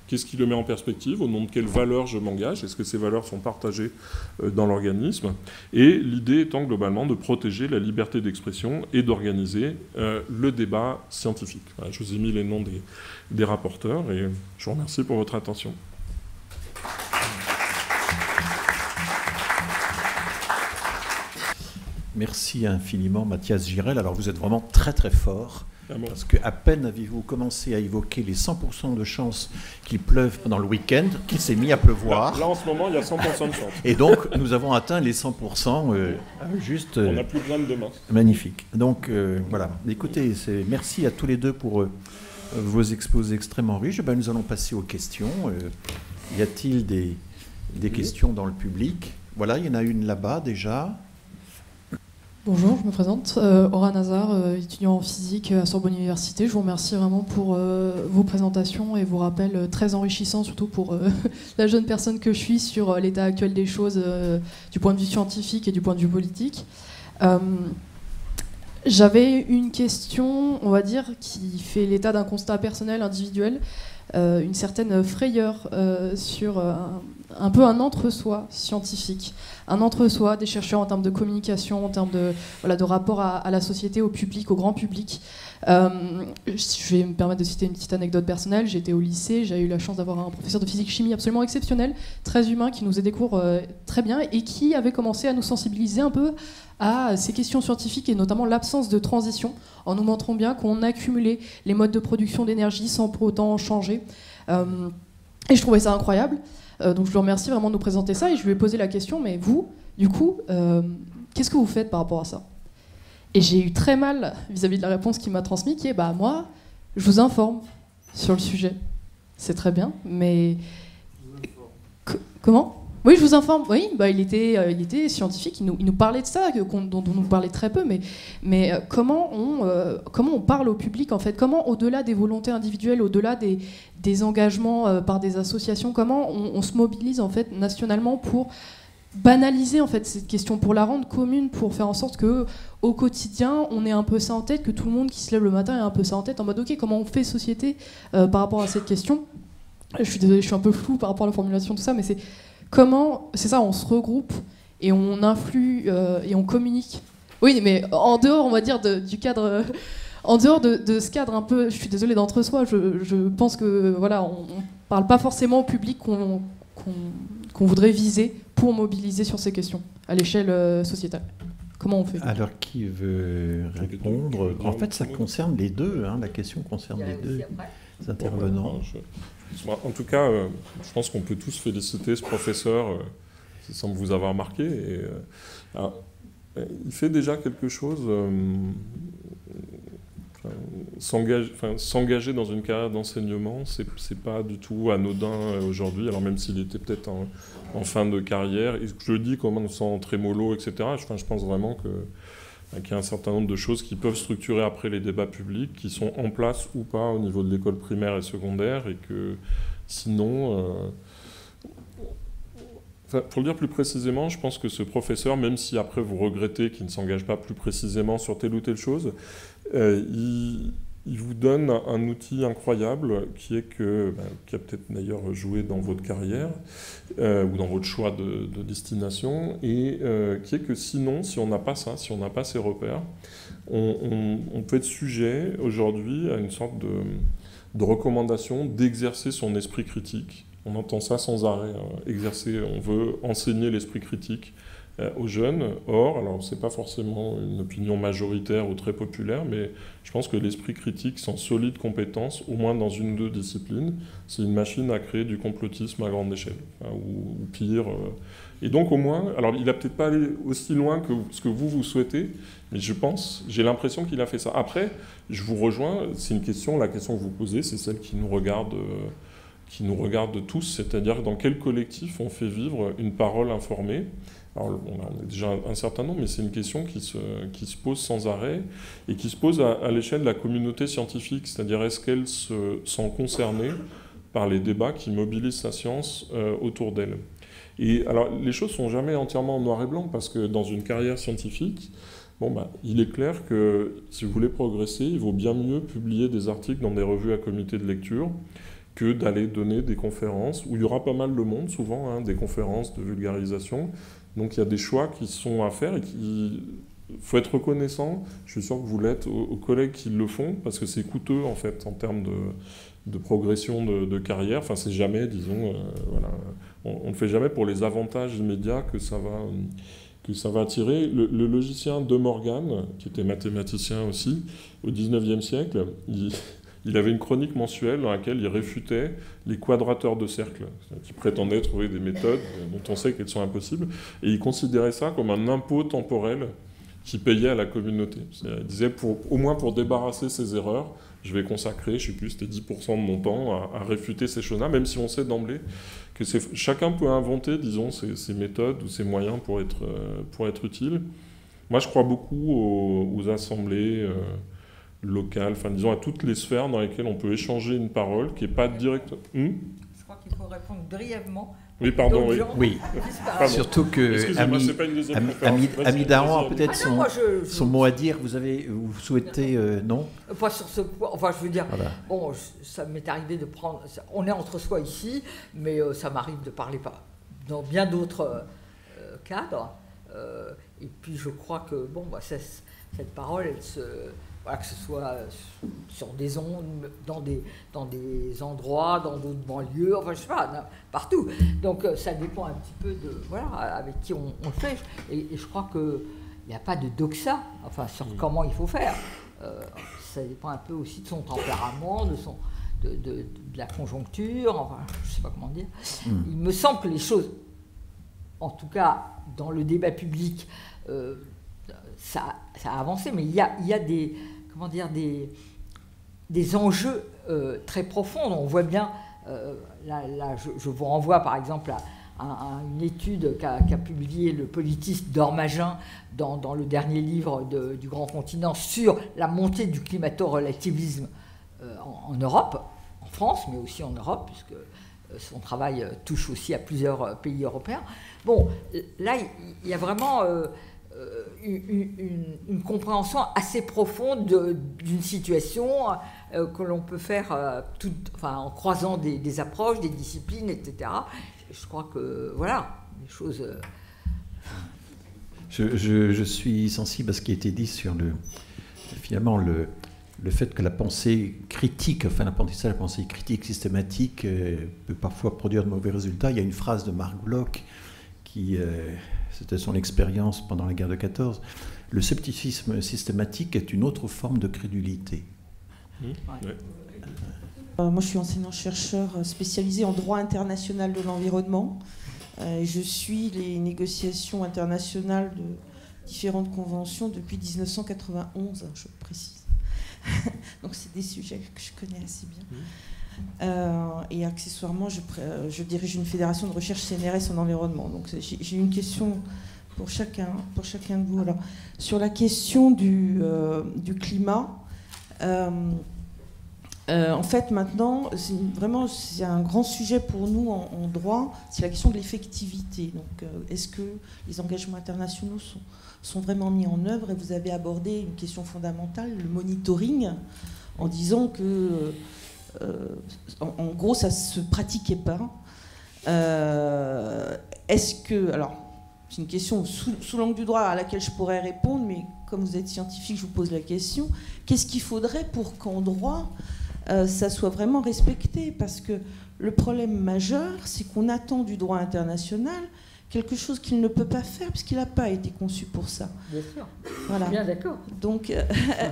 qu'est-ce qui le met en perspective, au nom de quelles valeurs je m'engage, est-ce que ces valeurs sont partagées dans l'organisme, et l'idée étant globalement de protéger la liberté d'expression et d'organiser le débat scientifique. Voilà, je vous ai mis les noms des rapporteurs et je vous remercie pour votre attention.
Merci infiniment Mathias Girel. Alors vous êtes vraiment très très fort. Parce qu'à peine avez-vous commencé à évoquer les 100% de chances qu'il pleuve pendant le week-end, qu'il s'est mis à pleuvoir.
Là, en ce moment, il y a 100% de chance.
Et donc, nous avons atteint les 100%. Juste.
On n'a plus besoin de demain.
Magnifique. Donc, voilà. Écoutez, merci à tous les deux pour vos exposés extrêmement riches. Nous allons passer aux questions. Y a-t-il des questions dans le public? Voilà, il y en a une là-bas déjà.
Bonjour, je me présente, Aura Nazar, étudiant en physique à Sorbonne Université. Je vous remercie vraiment pour vos présentations et vos rappels très enrichissants, surtout pour la jeune personne que je suis, sur l'état actuel des choses du point de vue scientifique et du point de vue politique. J'avais une question, on va dire, qui fait l'état d'un constat personnel, individuel, une certaine frayeur sur un peu un entre-soi scientifique, un entre-soi des chercheurs en termes de communication, en termes de rapport à la société, au public, au grand public. Je vais me permettre de citer une petite anecdote personnelle. J'étais au lycée, j'ai eu la chance d'avoir un professeur de physique-chimie absolument exceptionnel, très humain, qui nous faisait des cours très bien et qui avait commencé à nous sensibiliser un peu à ces questions scientifiques et notamment l'absence de transition, en nous montrant bien qu'on accumulait les modes de production d'énergie sans pour autant changer. Et je trouvais ça incroyable. Donc je vous remercie vraiment de nous présenter ça et je lui ai posé la question, mais vous, du coup, qu'est-ce que vous faites par rapport à ça? Et j'ai eu très mal vis-à-vis de la réponse qu'il m'a transmise, qui est moi, je vous informe sur le sujet. C'est très bien, mais... Comment? Oui, je vous informe. Oui, il était scientifique, il nous parlait de ça, dont on nous parlait très peu, mais comment on parle au public, en fait? Comment, au-delà des volontés individuelles, au-delà des engagements par des associations, comment on se mobilise, en fait, nationalement pour banaliser, en fait, cette question, pour la rendre commune, pour faire en sorte que au quotidien, on ait un peu ça en tête, que tout le monde qui se lève le matin ait un peu ça en tête, en mode, ok, comment on fait société par rapport à cette question? Je suis désolée, je suis un peu floue par rapport à la formulation de tout ça, mais c'est comment, c'est ça, on se regroupe et on influe et on communique Oui, mais en dehors, on va dire, du cadre... En dehors de ce cadre un peu, je suis désolée, d'entre-soi, je pense que voilà, on parle pas forcément au public qu'on voudrait viser pour mobiliser sur ces questions à l'échelle sociétale. Comment on fait?
Alors, qui veut répondre? En fait, ça concerne les deux. Hein, la question concerne les deux intervenants.
En tout cas, je pense qu'on peut tous féliciter ce professeur qui semble vous avoir marqué. Et, il fait déjà quelque chose... s'engager dans une carrière d'enseignement, c'est pas du tout anodin aujourd'hui, alors même s'il était peut-être en fin de carrière, et je le dis comme sans trémolo, etc., je pense vraiment qu'il y a un certain nombre de choses qui peuvent structurer après les débats publics, qui sont en place ou pas au niveau de l'école primaire et secondaire, et que sinon... pour le dire plus précisément, je pense que ce professeur, même si après vous regrettez qu'il ne s'engage pas plus précisément sur telle ou telle chose, il vous donne un outil incroyable qui est qui a peut-être d'ailleurs joué dans votre carrière ou dans votre choix de destination, et qui est que sinon, si on n'a pas ça, si on n'a pas ces repères, on peut être sujet aujourd'hui à une sorte de recommandation d'exercer son esprit critique. On entend ça sans arrêt, exercer, on veut enseigner l'esprit critique aux jeunes. Or, alors c'est pas forcément une opinion majoritaire ou très populaire, mais je pense que l'esprit critique sans solide compétence, au moins dans une ou deux disciplines, c'est une machine à créer du complotisme à grande échelle, ou pire. Et donc au moins, alors il a peut-être pas allé aussi loin que ce que vous souhaitez, mais j'ai l'impression qu'il a fait ça. Après, je vous rejoins, c'est une question, la question que vous posez, c'est celle qui nous regarde tous, c'est-à-dire dans quel collectif on fait vivre une parole informée. Alors, on a déjà un certain nombre, mais c'est une question qui se pose sans arrêt et qui se pose à l'échelle de la communauté scientifique, c'est-à-dire est-ce qu'elle se sent concernée par les débats qui mobilisent sa science autour d'elle. Et alors, les choses ne sont jamais entièrement en noir et blanc, parce que dans une carrière scientifique, il est clair que si vous voulez progresser, il vaut bien mieux publier des articles dans des revues à comité de lecture que d'aller donner des conférences, où il y aura pas mal de monde, souvent, des conférences de vulgarisation. Donc il y a des choix qui sont à faire et il faut être reconnaissant, je suis sûr que vous l'êtes, aux collègues qui le font, parce que c'est coûteux, en fait, en termes de progression de carrière. Enfin, c'est jamais, disons, on ne fait jamais pour les avantages immédiats que ça va attirer. Le logicien De Morgan, qui était mathématicien aussi, au XIXe siècle, il avait une chronique mensuelle dans laquelle il réfutait les quadrateurs de cercles, qui prétendaient trouver des méthodes dont on sait qu'elles sont impossibles, et il considérait ça comme un impôt temporel qui payait à la communauté. Il disait, au moins pour débarrasser ces erreurs, je vais consacrer, je ne sais plus, c'était 10% de mon temps à réfuter ces choses-là, même si on sait d'emblée que chacun peut inventer, disons, ces méthodes ou ces moyens pour être utile. Moi, je crois beaucoup aux assemblées locales, enfin, disons, à toutes les sphères dans lesquelles on peut échanger une parole qui n'est pas directe.
Je crois qu'il faut répondre brièvement.
Oui, pardon, oui.
Oui. Surtout que Ami Daran a peut-être son mot à dire. Vous souhaitez, non?
Pas sur ce point. Enfin, je veux dire, bon, ça m'est arrivé de prendre... On est entre soi ici, mais ça m'arrive de parler dans bien d'autres cadres. Et puis, je crois que, cette parole, elle se... que ce soit sur des ondes, dans des endroits, dans d'autres banlieues, enfin je sais pas, partout. Donc ça dépend un petit peu de avec qui on le fait. Et je crois qu'il n'y a pas de doxa, sur comment il faut faire. Ça dépend un peu aussi de son tempérament, de la conjoncture, je sais pas comment dire. Il me semble que les choses, en tout cas dans le débat public, ça a avancé, mais il y a des enjeux très profonds. On voit bien, je vous renvoie par exemple à une étude qu'a publiée le politiste Dormagin dans le dernier livre du Grand Continent sur la montée du climato-relativisme en Europe, en France, mais aussi en Europe, puisque son travail touche aussi à plusieurs pays européens. Bon, là, il y a vraiment... une compréhension assez profonde d'une situation que l'on peut faire en croisant des approches, des disciplines, etc. Je crois que, les choses...
Je suis sensible à ce qui a été dit sur finalement le fait que la pensée critique, enfin l'apprentissage de la pensée critique systématique peut parfois produire de mauvais résultats. Il y a une phrase de Marc Bloch c'était son expérience pendant la guerre de 14. Le scepticisme systématique est une autre forme de crédulité.
Ouais.
Moi, je suis enseignant-chercheur spécialisé en droit international de l'environnement. Je suis les négociations internationales de différentes conventions depuis 1991, je précise. Donc, c'est des sujets que je connais assez bien. Et accessoirement, je dirige une fédération de recherche CNRS en environnement. Donc, j'ai une question pour chacun de vous. Alors, sur la question du climat, en fait, maintenant, c'est un grand sujet pour nous en droit, c'est la question de l'effectivité. Donc, est-ce que les engagements internationaux sont vraiment mis en œuvre? Et vous avez abordé une question fondamentale, le monitoring, en disant que, en gros, ça ne se pratiquait pas. Est-ce que... Alors, c'est une question sous l'angle du droit à laquelle je pourrais répondre, mais comme vous êtes scientifique, je vous pose la question. Qu'est-ce qu'il faudrait pour qu'en droit, ça soit vraiment respecté? Parce que le problème majeur, c'est qu'on attend du droit international quelque chose qu'il ne peut pas faire, puisqu'il n'a pas été conçu pour ça.
Bien sûr,
voilà.
Bien d'accord.
Donc,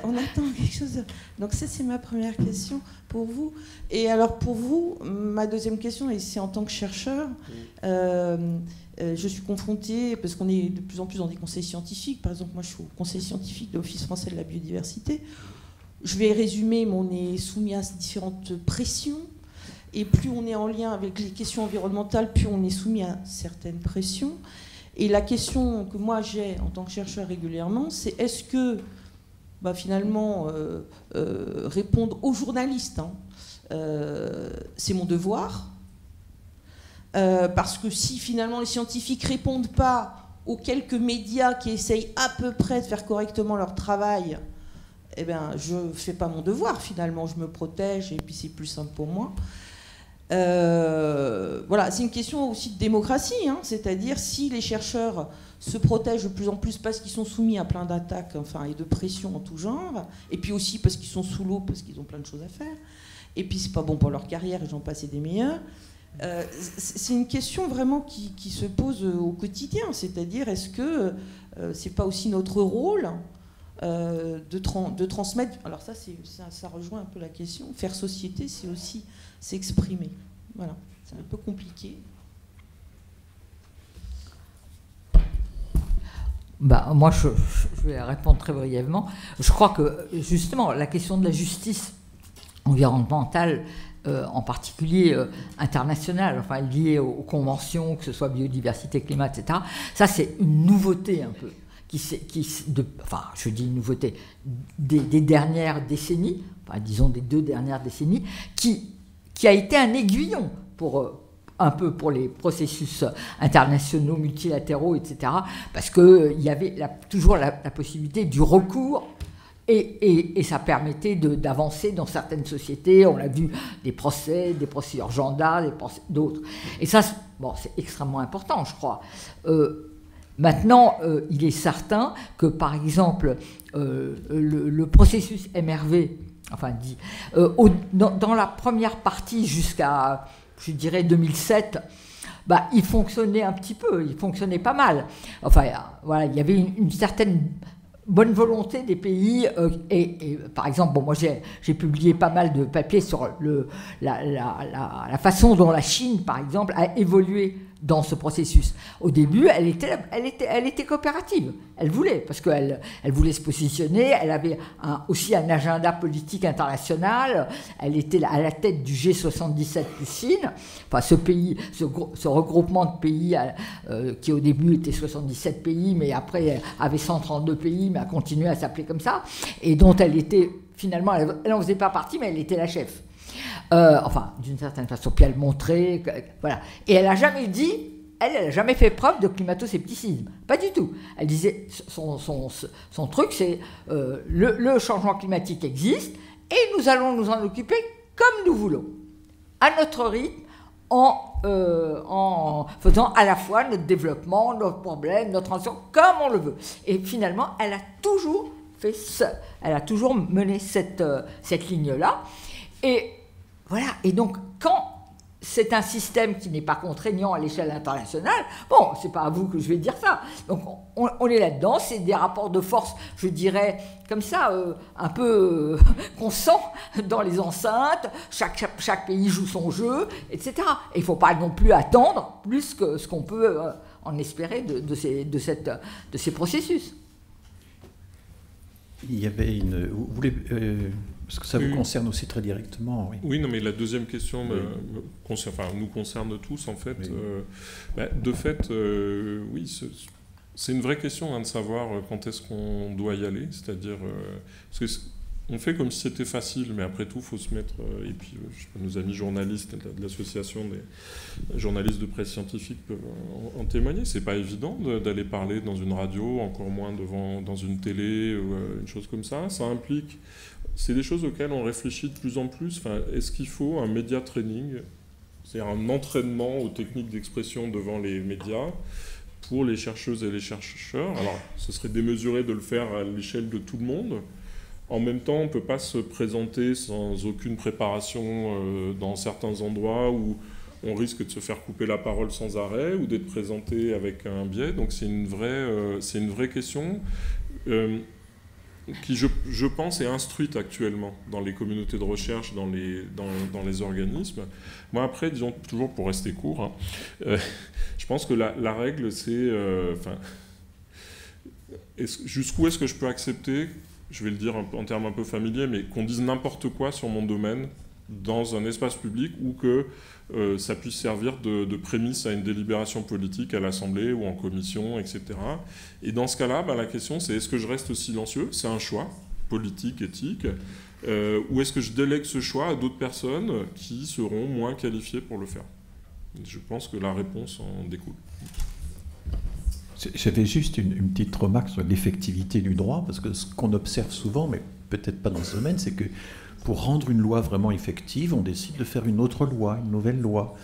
on attend quelque chose. Donc, ça, c'est ma première question pour vous. Et alors, pour vous, ma deuxième question, et c'est en tant que chercheur, je suis confrontée, parce qu'on est de plus en plus dans des conseils scientifiques. Par exemple, moi, je suis au conseil scientifique de l'Office français de la biodiversité. Je vais résumer, mais on est soumis à différentes pressions. Et plus on est en lien avec les questions environnementales, plus on est soumis à certaines pressions. Et la question que moi j'ai en tant que chercheur régulièrement, c'est est-ce que finalement répondre aux journalistes, c'est mon devoir, parce que si finalement les scientifiques ne répondent pas aux quelques médias qui essayent à peu près de faire correctement leur travail, eh bien, je ne fais pas mon devoir finalement, je me protège et puis c'est plus simple pour moi. Voilà, c'est une question aussi de démocratie, hein, c'est-à-dire si les chercheurs se protègent de plus en plus parce qu'ils sont soumis à plein d'attaques et de pressions en tout genre, et puis aussi parce qu'ils sont sous l'eau, parce qu'ils ont plein de choses à faire, et puis c'est pas bon pour leur carrière et j'en passe des meilleurs. C'est une question vraiment qui se pose au quotidien, c'est-à-dire est-ce que c'est pas aussi notre rôle de transmettre. Alors ça rejoint un peu la question. Faire société, c'est aussi s'exprimer. Voilà, c'est un peu compliqué.
Moi, je vais répondre très brièvement. Je crois que, justement, la question de la justice environnementale, en particulier internationale, liée aux conventions, que ce soit biodiversité, climat, etc., ça, c'est une nouveauté un peu. Je dis une nouveauté, des dernières décennies, disons des 2 dernières décennies, qui a été un aiguillon un peu pour les processus internationaux, multilatéraux, etc., parce qu'il y avait toujours la possibilité du recours, et ça permettait d'avancer dans certaines sociétés. On l'a vu, des procédures gendarmes, d'autres. Et ça, c'est extrêmement important, je crois. Maintenant, il est certain que, par exemple, le processus MRV, dans la première partie jusqu'à, je dirais, 2007, il fonctionnait un petit peu, il fonctionnait pas mal. Il y avait une certaine bonne volonté des pays, et par exemple, moi j'ai publié pas mal de papiers sur la façon dont la Chine, par exemple, a évolué dans ce processus. Au début, elle était coopérative. Elle voulait, parce qu'elle voulait se positionner. Elle avait aussi un agenda politique international. Elle était à la tête du G77 plus Chine. Ce regroupement de pays qui au début était 77 pays, mais après avait 132 pays, mais a continué à s'appeler comme ça, et dont elle était finalement, elle n'en faisait pas partie, mais elle était la chef. D'une certaine façon, puis elle montrait, voilà. Et elle n'a jamais dit, elle n'a jamais fait preuve de climato-scepticisme, pas du tout. Elle disait, son truc, c'est le changement climatique existe et nous allons nous en occuper comme nous voulons, à notre rythme, en faisant à la fois notre développement, nos problèmes, notre transition, comme on le veut. Et finalement, elle a toujours fait ça. Elle a toujours mené cette ligne-là. Et voilà. Et donc, quand c'est un système qui n'est pas contraignant à l'échelle internationale, bon, c'est pas à vous que je vais dire ça. Donc, on est là-dedans, c'est des rapports de force, je dirais, comme ça, un peu qu'on sent dans les enceintes, chaque pays joue son jeu, etc. Et il ne faut pas non plus attendre plus que ce qu'on peut en espérer de ces processus.
Il y avait une... Vous voulez... parce que ça vous concerne aussi très directement. Oui,
oui, non, mais la deuxième question nous concerne tous, en fait. Oui. De fait, oui, c'est une vraie question de savoir quand est-ce qu'on doit y aller. C'est-à-dire, parce que on fait comme si c'était facile, mais après tout, il faut se mettre... et puis, nos amis journalistes de l'association des journalistes de presse scientifique peuvent en témoigner. C'est pas évident d'aller parler dans une radio, encore moins dans une télé, ou une chose comme ça. Ça implique... C'est des choses auxquelles on réfléchit de plus en plus. Enfin, est-ce qu'il faut un média training, c'est-à-dire un entraînement aux techniques d'expression devant les médias pour les chercheuses et les chercheurs? Alors, ce serait démesuré de le faire à l'échelle de tout le monde. En même temps, on ne peut pas se présenter sans aucune préparation dans certains endroits où on risque de se faire couper la parole sans arrêt ou d'être présenté avec un biais. Donc c'est une vraie question qui, je pense, est instruite actuellement dans les communautés de recherche, dans les organismes. Moi, après, disons, toujours pour rester court, je pense que la règle, c'est... jusqu'où est-ce que je peux accepter, je vais le dire en termes un peu familiers, mais qu'on dise n'importe quoi sur mon domaine dans un espace public ou que ça puisse servir de prémisse à une délibération politique à l'Assemblée ou en commission, etc. Et dans ce cas-là, la question c'est est-ce que je reste silencieux? C'est un choix politique, éthique, ou est-ce que je délègue ce choix à d'autres personnes qui seront moins qualifiées pour le faire? Je pense que la réponse en découle.
J'avais juste une petite remarque sur l'effectivité du droit, parce que ce qu'on observe souvent, mais peut-être pas dans ce domaine, c'est que pour rendre une loi vraiment effective, on décide de faire une autre loi, une nouvelle loi.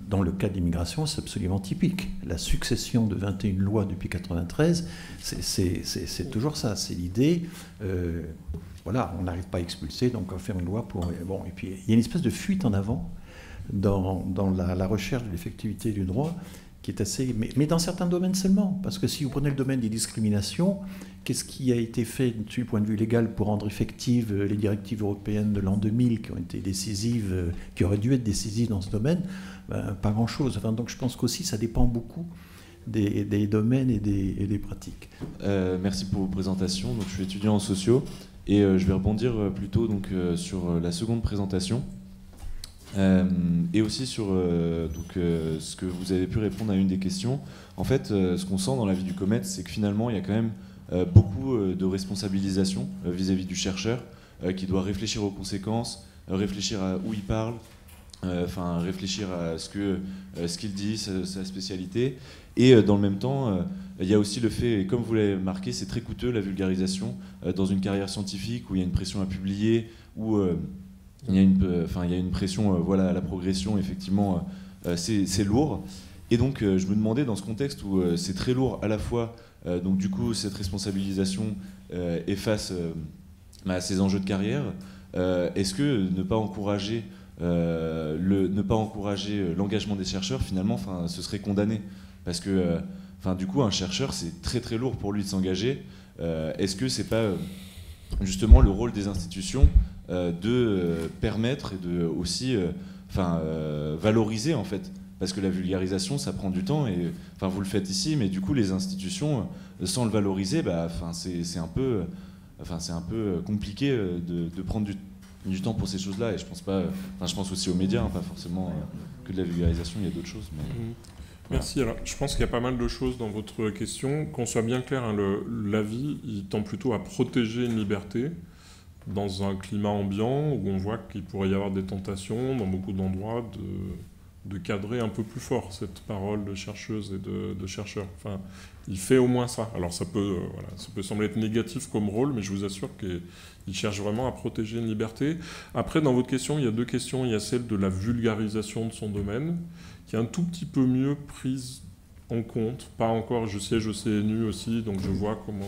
Dans le cas de l'immigration, c'est absolument typique. La succession de 21 lois depuis 1993, c'est toujours ça. C'est l'idée, voilà, on n'arrive pas à expulser, donc on va faire une loi pour... Bon, et puis il y a une espèce de fuite en avant dans la recherche de l'effectivité du droit, qui est assez... Mais dans certains domaines seulement. Parce que si vous prenez le domaine des discriminations, qu'est-ce qui a été fait du point de vue légal pour rendre effectives les directives européennes de l'an 2000 qui ont été décisives, qui auraient dû être décisives dans ce domaine? Pas grand-chose. Enfin, donc je pense qu'aussi ça dépend beaucoup des domaines et des pratiques.
Merci pour vos présentations. Donc, je suis étudiant en sociaux et je vais rebondir plutôt sur la seconde présentation. Et aussi sur ce que vous avez pu répondre à une des questions. En fait, ce qu'on sent dans la vie du COMET, c'est que finalement, il y a quand même beaucoup de responsabilisation vis-à-vis du chercheur qui doit réfléchir aux conséquences, réfléchir à où il parle, réfléchir à ce qu'il dit, sa spécialité. Et dans le même temps, il y a aussi le fait, et comme vous l'avez marqué, c'est très coûteux la vulgarisation dans une carrière scientifique où il y a une pression à publier, où... il y a une pression à la progression, effectivement, c'est lourd. Et donc, je me demandais, dans ce contexte où c'est très lourd, à la fois, donc du coup, cette responsabilisation est face à ces enjeux de carrière, est-ce que ne pas encourager l'engagement des chercheurs, finalement, ce serait condamné? Parce que, du coup, un chercheur, c'est très très lourd pour lui de s'engager. Est-ce que c'est pas justement le rôle des institutions de permettre et de aussi valoriser, en fait, parce que la vulgarisation ça prend du temps et vous le faites ici, mais du coup les institutions sans le valoriser, c'est un peu compliqué de prendre du temps pour ces choses-là. Et je pense aussi aux médias, pas forcément que de la vulgarisation, il y a d'autres choses.
Merci. Alors, je pense qu'il y a pas mal de choses dans votre question. Qu'on soit bien clair, l'avis, il tend plutôt à protéger une liberté dans un climat ambiant où on voit qu'il pourrait y avoir des tentations dans beaucoup d'endroits de cadrer un peu plus fort cette parole de chercheuse et de chercheurs. Enfin, il fait au moins ça. Alors ça peut sembler être négatif comme rôle, mais je vous assure qu'il cherche vraiment à protéger une liberté. Après, dans votre question, il y a 2 questions. Il y a celle de la vulgarisation de son domaine, qui est un tout petit peu mieux prise en compte. Pas encore, je siège au CNU aussi, donc je vois comment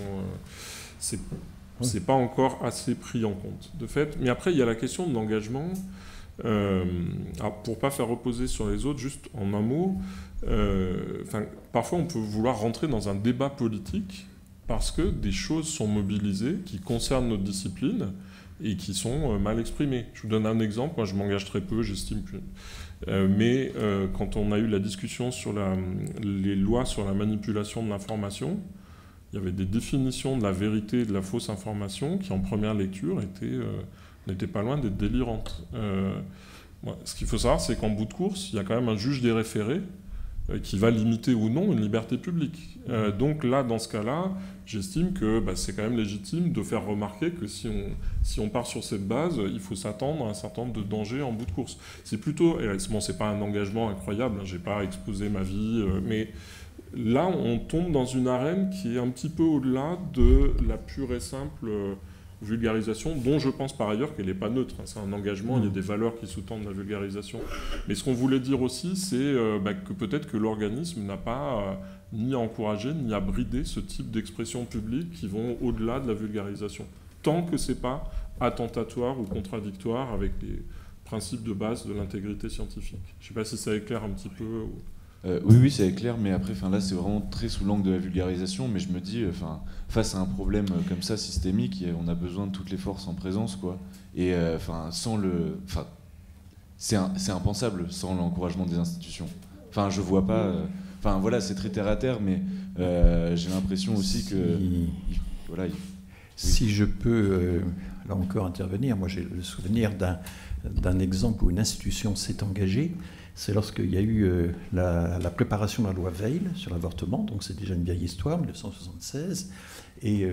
c'est pas encore assez pris en compte, de fait. Mais après, il y a la question de l'engagement. Pour pas faire reposer sur les autres, juste en un mot, parfois on peut vouloir rentrer dans un débat politique parce que des choses sont mobilisées qui concernent notre discipline et qui sont mal exprimées. Je vous donne un exemple, moi je m'engage très peu, j'estime que... mais quand on a eu la discussion sur les lois sur la manipulation de l'information, il y avait des définitions de la vérité et de la fausse information qui en première lecture n'était pas loin d'être délirante. Ce qu'il faut savoir, c'est qu'en bout de course, il y a quand même un juge des référés qui va limiter ou non une liberté publique. Donc là, dans ce cas-là, j'estime que c'est quand même légitime de faire remarquer que si on part sur cette base, il faut s'attendre à un certain nombre de dangers en bout de course. C'est plutôt... Bon, c'est pas un engagement incroyable, j'ai pas exposé ma vie, mais là, on tombe dans une arène qui est un petit peu au-delà de la pure et simple... vulgarisation, dont je pense par ailleurs qu'elle n'est pas neutre. C'est un engagement, il y a des valeurs qui sous-tendent la vulgarisation. Mais ce qu'on voulait dire aussi, c'est que peut-être que l'organisme n'a pas ni à encourager, ni à brider ce type d'expressions publiques qui vont au-delà de la vulgarisation. Tant que ce n'est pas attentatoire ou contradictoire avec les principes de base de l'intégrité scientifique. Je ne sais pas si ça éclaire un petit peu...
Oui, ça éclaire, mais après, là, c'est vraiment très sous l'angle de la vulgarisation, mais je me dis, face à un problème comme ça, systémique, on a besoin de toutes les forces en présence, quoi. Et sans le... c'est impensable sans l'encouragement des institutions. Je vois pas... voilà, c'est très terre-à-terre, mais j'ai l'impression aussi que...
Si je peux, là encore, intervenir, moi j'ai le souvenir d'un exemple où une institution s'est engagée. C'est lorsqu'il y a eu la préparation de la loi Veil sur l'avortement, donc c'est déjà une vieille histoire, 1976, et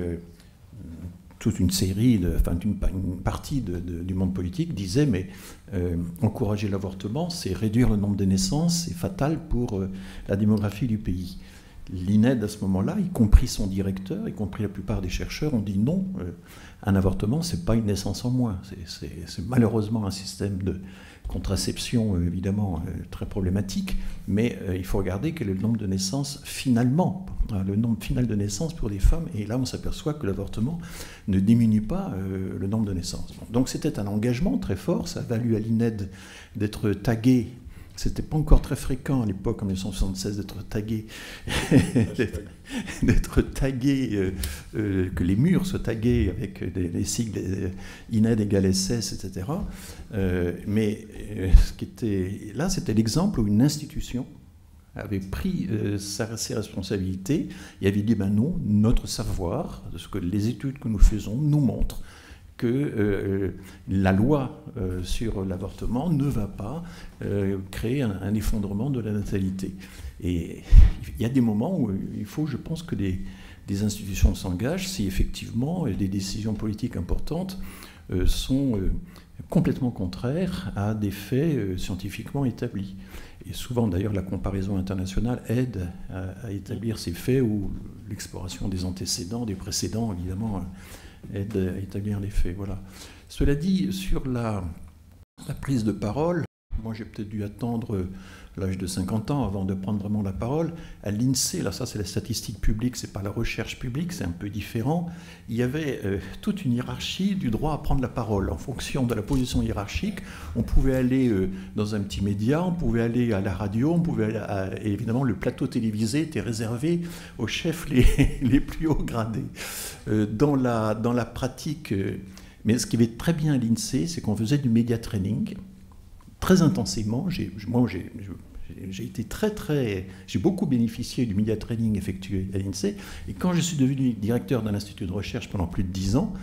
toute une série, une partie du monde politique disait mais encourager l'avortement, c'est réduire le nombre de naissances, c'est fatal pour la démographie du pays. L'INED à ce moment-là, y compris son directeur, y compris la plupart des chercheurs, ont dit non, un avortement, c'est pas une naissance en moins, c'est malheureusement un système de contraception évidemment très problématique, mais il faut regarder quel est le nombre de naissances finalement, le nombre final de naissances pour les femmes, et là on s'aperçoit que l'avortement ne diminue pas le nombre de naissances. Donc c'était un engagement très fort, ça a valu à l'INED d'être tagué. C'était pas encore très fréquent à l'époque, en 1976, d'être tagué, que les murs soient tagués avec les sigles INED égale SS, etc. Mais ce qui était là, c'était l'exemple où une institution avait pris ses responsabilités et avait dit non, notre savoir, ce que les études que nous faisons nous montrent que la loi sur l'avortement ne va pas créer un effondrement de la natalité. Et il y a des moments où il faut, je pense, que des institutions s'engagent si effectivement des décisions politiques importantes sont complètement contraires à des faits scientifiquement établis. Et souvent, d'ailleurs, la comparaison internationale aide à établir ces faits où l'exploration des antécédents, des précédents, évidemment, aide à établir les faits. Voilà. Cela dit, sur la prise de parole, moi j'ai peut-être dû attendre l'âge de 50 ans avant de prendre vraiment la parole. À l'INSEE, là ça c'est la statistique publique, c'est pas la recherche publique, c'est un peu différent. Il y avait toute une hiérarchie du droit à prendre la parole. En fonction de la position hiérarchique, on pouvait aller dans un petit média, on pouvait aller à la radio, on pouvait aller et évidemment le plateau télévisé était réservé aux chefs les plus hauts gradés. Dans la pratique, mais ce qui avait très bien à l'INSEE, c'est qu'on faisait du média training très intensément. J'ai beaucoup bénéficié du media training effectué à l'INSEE. Et quand je suis devenu directeur d'un institut de recherche pendant plus de 10 ans,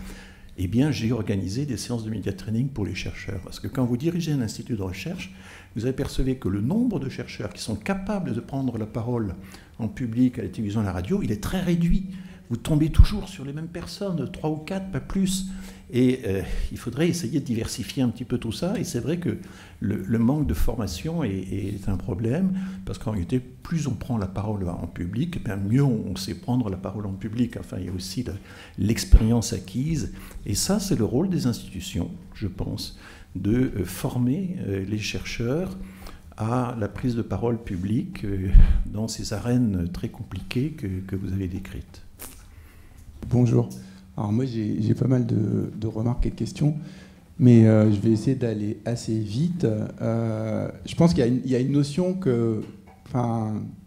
eh bien, j'ai organisé des séances de media training pour les chercheurs. Parce que quand vous dirigez un institut de recherche, vous apercevez que le nombre de chercheurs qui sont capables de prendre la parole en public, à la télévision, à la radio, il est très réduit. vous tombez toujours sur les mêmes personnes, 3 ou 4, pas plus. Et il faudrait essayer de diversifier un petit peu tout ça. Et c'est vrai que le manque de formation est un problème, parce qu'en réalité, plus on prend la parole en public, bien mieux on sait prendre la parole en public. Enfin, il y a aussi l'expérience acquise. Et ça, c'est le rôle des institutions, je pense, de former les chercheurs à la prise de parole publique dans ces arènes très compliquées que vous avez décrites.
Bonjour. Alors moi j'ai pas mal de remarques et de questions, mais je vais essayer d'aller assez vite. Je pense qu'il y a une notion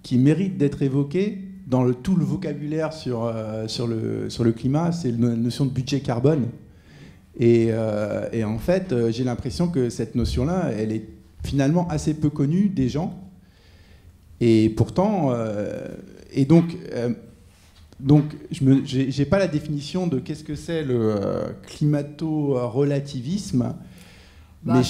qui mérite d'être évoquée dans tout le vocabulaire sur le climat, c'est la notion de budget carbone. Et en fait, j'ai l'impression que cette notion-là, elle est finalement assez peu connue des gens. Et pourtant, donc, je n'ai pas la définition de qu'est-ce que c'est le climato-relativisme.
Mais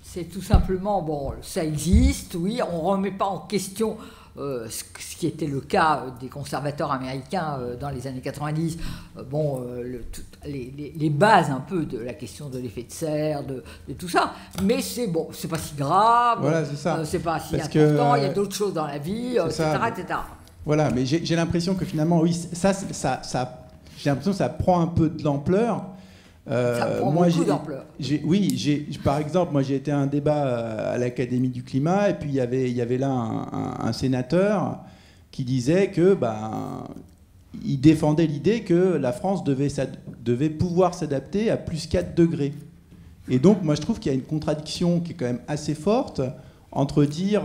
c'est tout simplement, bon, ça existe, oui, on ne remet pas en question ce qui était le cas des conservateurs américains dans les années 90, les bases un peu de la question de l'effet de serre, de tout ça, mais c'est pas si grave,
voilà, c'est ça.
C'est pas si
parce
important, il y a d'autres choses dans la vie, etc., etc.
Voilà, mais j'ai l'impression que finalement, oui, ça, j'ai l'impression que ça prend un peu de l'ampleur.
Ça prend beaucoup d'ampleur.
Par exemple, moi j'ai été à un débat à l'Académie du climat, et puis il y avait là un sénateur qui disait que il défendait l'idée que la France devait pouvoir s'adapter à plus 4 degrés. Et donc moi je trouve qu'il y a une contradiction qui est quand même assez forte entre dire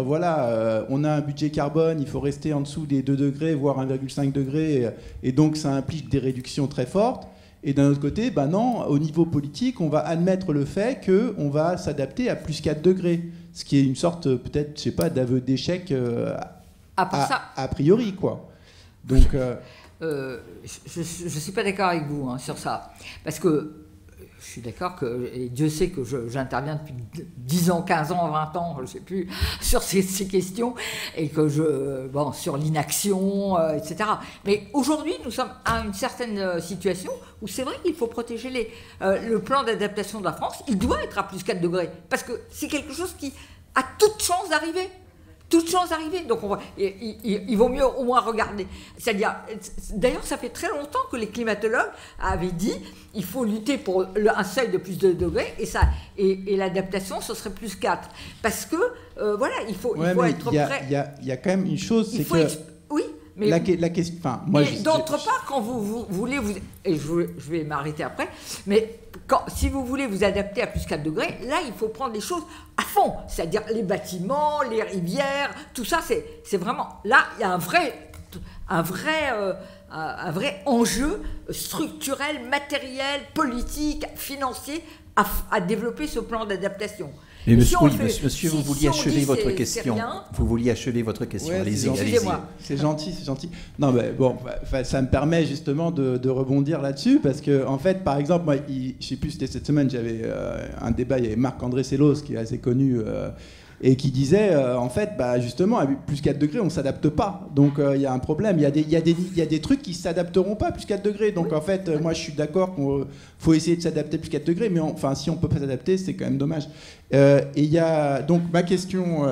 voilà, on a un budget carbone, il faut rester en dessous des 2 degrés, voire 1,5 degré, et donc ça implique des réductions très fortes. Et d'un autre côté, non, au niveau politique, on va admettre le fait qu'on va s'adapter à plus 4 degrés. Ce qui est une sorte, peut-être, je sais pas, d'aveu d'échec a priori, quoi. Donc,
je ne suis pas d'accord avec vous sur ça. Parce que je suis d'accord et Dieu sait que j'interviens depuis 10 ans, 15 ans, 20 ans, je ne sais plus, sur ces questions, et que sur l'inaction, etc. Mais aujourd'hui, nous sommes à une certaine situation où c'est vrai qu'il faut protéger le plan d'adaptation de la France, il doit être à plus 4 degrés, parce que c'est quelque chose qui a toute chance d'arriver. Toute chance d'arriver, donc il vaut mieux au moins regarder. C'est-à-dire, d'ailleurs, ça fait très longtemps que les climatologues avaient dit il faut lutter pour un seuil de plus de degrés, et l'adaptation, ce serait plus 4. Parce que, il faut être prêt.
Il y a quand même une chose, c'est que...
Oui, mais
la question...
d'autre part, quand vous voulez... et je vais m'arrêter après, mais... si vous voulez vous adapter à plus 4 degrés, là, il faut prendre les choses à fond. C'est-à-dire les bâtiments, les rivières, tout ça, c'est vraiment... Là, il y a un vrai enjeu structurel, matériel, politique, financier à développer ce plan d'adaptation.
Mais monsieur, vous vouliez achever votre question. Vous vouliez achever votre question.
Ouais,
allez-y.
C'est gentil. Non, mais bon, ça me permet justement de rebondir là-dessus, parce que, en fait, par exemple, moi, je sais plus, c'était cette semaine, j'avais un débat, il y avait Marc-André Sellos, qui est assez connu, et qui disait, en fait, justement, à plus 4 degrés, on ne s'adapte pas. Donc, il y a un problème. Il y a des trucs qui ne s'adapteront pas à plus 4 degrés. Donc, en fait, moi, je suis d'accord qu'il faut essayer de s'adapter à plus 4 degrés, mais si on ne peut pas s'adapter, c'est quand même dommage. Et il y a donc ma question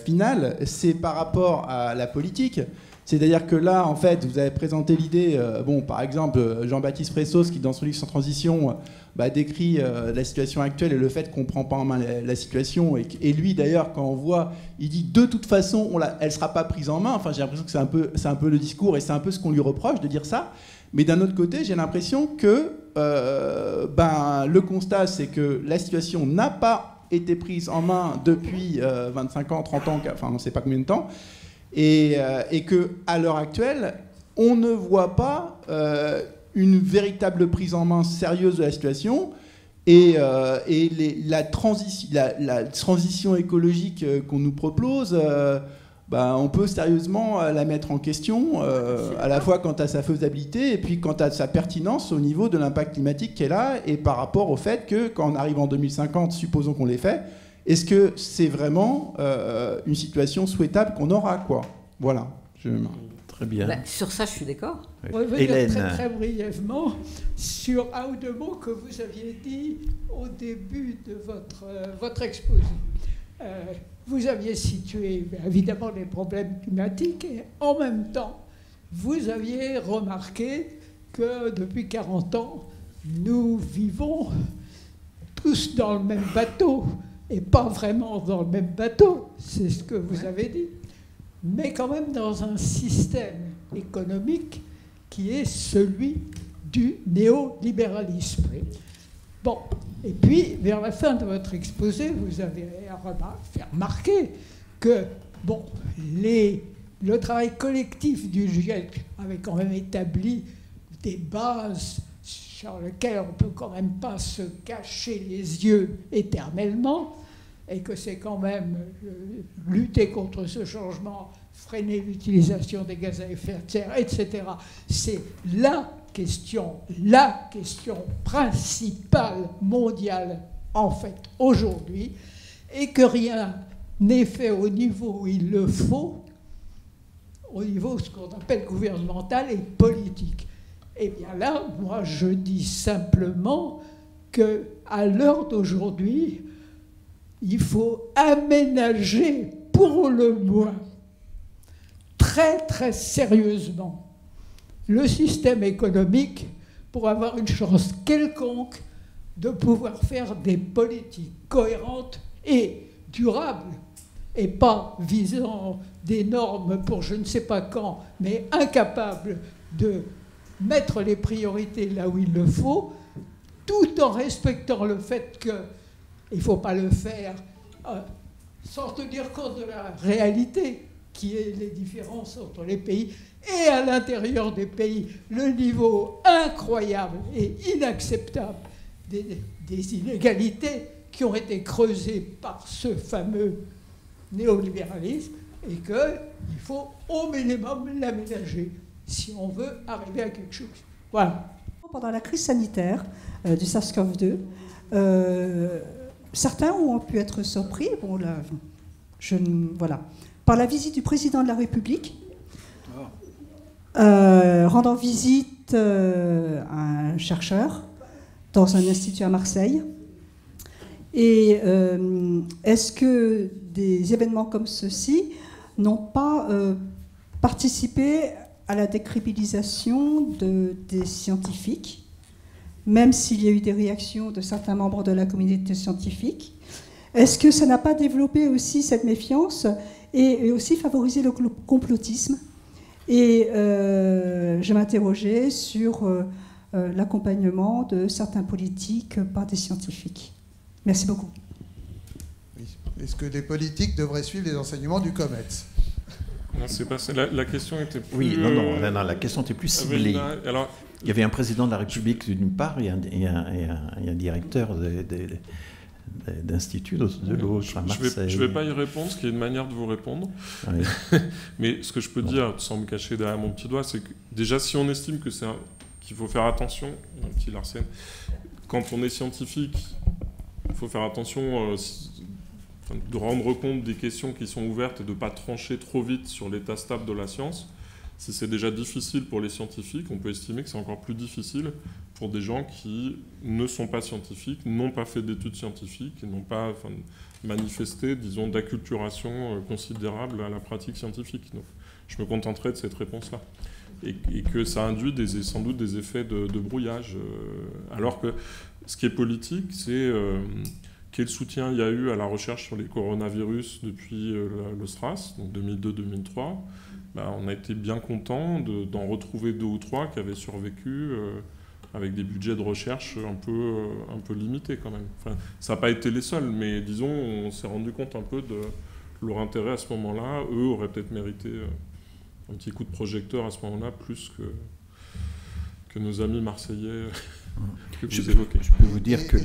finale, c'est par rapport à la politique. C'est-à-dire que là, en fait, vous avez présenté l'idée, par exemple, Jean-Baptiste Fressos, qui dans son livre Sans transition, décrit la situation actuelle et le fait qu'on ne prend pas en main la situation. Et lui, d'ailleurs, quand on voit, il dit de toute façon, elle ne sera pas prise en main. Enfin, j'ai l'impression que c'est un peu le discours, et c'est un peu ce qu'on lui reproche de dire ça. Mais d'un autre côté, j'ai l'impression que le constat, c'est que la situation n'a pas été prise en main depuis 25 ans, 30 ans, enfin on ne sait pas combien de temps, et qu'à l'heure actuelle, on ne voit pas une véritable prise en main sérieuse de la situation, et la transition écologique qu'on nous propose, on peut sérieusement la mettre en question, à la fois quant à sa faisabilité et puis quant à sa pertinence au niveau de l'impact climatique qu'elle a, et par rapport au fait que quand on arrive en 2050, supposons qu'on l'ait fait, est-ce que c'est vraiment une situation souhaitable qu'on aura, quoi ? Voilà.
Très bien.
Ben, sur ça, je suis d'accord.
Oui. Hélène.
Très brièvement sur un ou deux mots que vous aviez dit au début de votre exposé. Vous aviez situé évidemment les problèmes climatiques et en même temps, vous aviez remarqué que depuis 40 ans, nous vivons tous dans le même bateau et pas vraiment dans le même bateau, c'est ce que vous avez dit, mais quand même dans un système économique qui est celui du néolibéralisme. Bon, et puis, vers la fin de votre exposé, vous avez fait remarquer que, bon, le travail collectif du GIEC avait quand même établi des bases sur lesquelles on ne peut quand même pas se cacher les yeux éternellement, et que c'est quand même lutter contre ce changement, freiner l'utilisation des gaz à effet de serre, etc. C'est la question principale mondiale, en fait, aujourd'hui, et que rien n'est fait au niveau où il le faut, au niveau ce qu'on appelle gouvernemental et politique. Eh bien là, moi, je dis simplement qu'à l'heure d'aujourd'hui, il faut aménager pour le moins, très très sérieusement, le système économique pour avoir une chance quelconque de pouvoir faire des politiques cohérentes et durables, et pas visant des normes pour je ne sais pas quand, mais incapables de mettre les priorités là où il le faut, tout en respectant le fait qu'il ne faut pas le faire sans tenir compte de la réalité, qui est les différences entre les pays, et à l'intérieur des pays, le niveau incroyable et inacceptable des inégalités qui ont été creusées par ce fameux néolibéralisme, et qu'il faut au minimum l'aménager si on veut arriver à quelque chose. Voilà.
Pendant la crise sanitaire du SARS-CoV-2, certains ont pu être surpris, par la visite du président de la République, rendant visite à un chercheur dans un institut à Marseille. Et est-ce que des événements comme ceux-ci n'ont pas participé à la décrédibilisation des scientifiques, même s'il y a eu des réactions de certains membres de la communauté scientifique? Est-ce que ça n'a pas développé aussi cette méfiance et aussi favorisé le complotisme? Et je m'interrogeais sur l'accompagnement de certains politiques par des scientifiques. Merci beaucoup.
Oui. Est-ce que les politiques devraient suivre les enseignements du COMEX?
Non, c'est pas ça. La question était plus...
Oui, non, la question était plus ciblée.
Alors,
il y avait un président de la République d'une part et un directeur d'institut de l'autre à Marseille.
Je ne vais pas y répondre, ce qui est une manière de vous répondre. Oui. Mais ce que je peux dire, sans me cacher derrière mon petit doigt, c'est que déjà, si on estime qu'il faut faire attention, un petit Larsen, quand on est scientifique, il faut faire attention de rendre compte des questions qui sont ouvertes et de ne pas trancher trop vite sur l'état stable de la science. Si c'est déjà difficile pour les scientifiques, on peut estimer que c'est encore plus difficile pour des gens qui ne sont pas scientifiques, n'ont pas fait d'études scientifiques et n'ont pas manifesté, disons, d'acculturation considérable à la pratique scientifique. Donc, je me contenterai de cette réponse-là. Et que ça induit sans doute des effets de brouillage. Alors que ce qui est politique, c'est quel soutien il y a eu à la recherche sur les coronavirus depuis le SRAS, donc 2002-2003. On a été bien content d'en retrouver 2 ou 3 qui avaient survécu avec des budgets de recherche un peu limités quand même. Enfin, ça n'a pas été les seuls, mais disons, on s'est rendu compte un peu de leur intérêt à ce moment-là. Eux auraient peut-être mérité un petit coup de projecteur à ce moment-là, plus que nos amis marseillais que vous évoquez.
Je peux vous dire que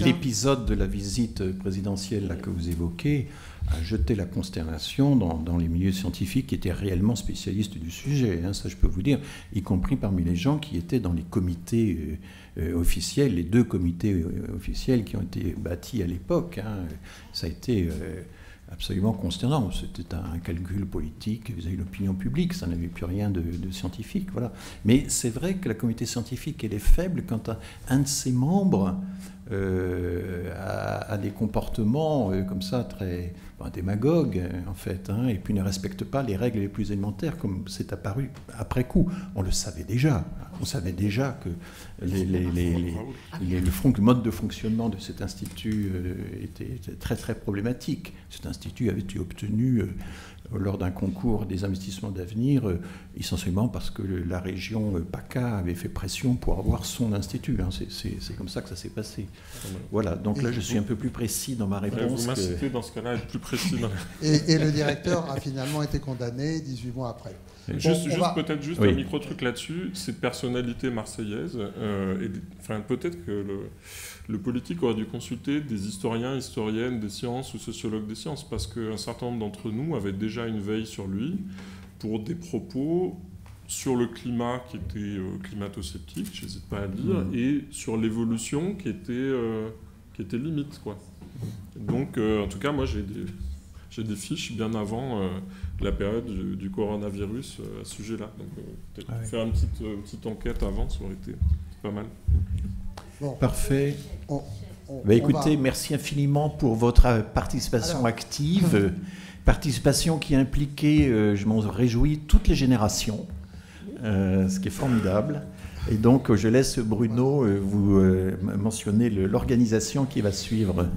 l'épisode de la visite présidentielle là, que vous évoquez a jeté la consternation dans les milieux scientifiques qui étaient réellement spécialistes du sujet, hein, ça je peux vous dire, y compris parmi les gens qui étaient dans les comités officiels, les 2 comités officiels qui ont été bâtis à l'époque. Hein. Ça a été absolument consternant. C'était un calcul politique vis-à-vis de l'opinion publique, ça n'avait plus rien de scientifique. Voilà. Mais c'est vrai que la communauté scientifique, elle est faible quand un de ses membres a des comportements comme ça très démagogues, en fait, hein, et puis ne respecte pas les règles les plus élémentaires, comme c'est apparu après coup. On le savait déjà. On savait déjà que le mode de fonctionnement de cet institut était très très problématique. Cet institut avait été obtenu lors d'un concours des investissements d'avenir, essentiellement parce que la région PACA avait fait pression pour avoir son institut. Hein. C'est comme ça que ça s'est passé. Voilà, donc là je suis un peu plus précis dans ma réponse.
Vous m'incitez dans ce cas-là à être plus précis.
Et le directeur a finalement été condamné 18 mois après.
Peut-être un micro-truc là-dessus. Cette personnalité marseillaise, peut-être que le politique aurait dû consulter des historiens, historiennes des sciences ou sociologues des sciences, parce qu'un certain nombre d'entre nous avaient déjà une veille sur lui pour des propos sur le climat qui était climato-sceptique, j'hésite pas à le dire, et sur l'évolution qui était limite, quoi. Donc, en tout cas, moi, j'ai des fiches bien avant la période du coronavirus à ce sujet-là. Donc, peut-être faire une petite enquête avant, ça aurait été pas mal.
Bon. Parfait. Écoutez, merci infiniment pour votre participation active, participation qui a impliqué, je m'en réjouis, toutes les générations, ce qui est formidable. Et donc, je laisse Bruno vous mentionner l'organisation qui va suivre.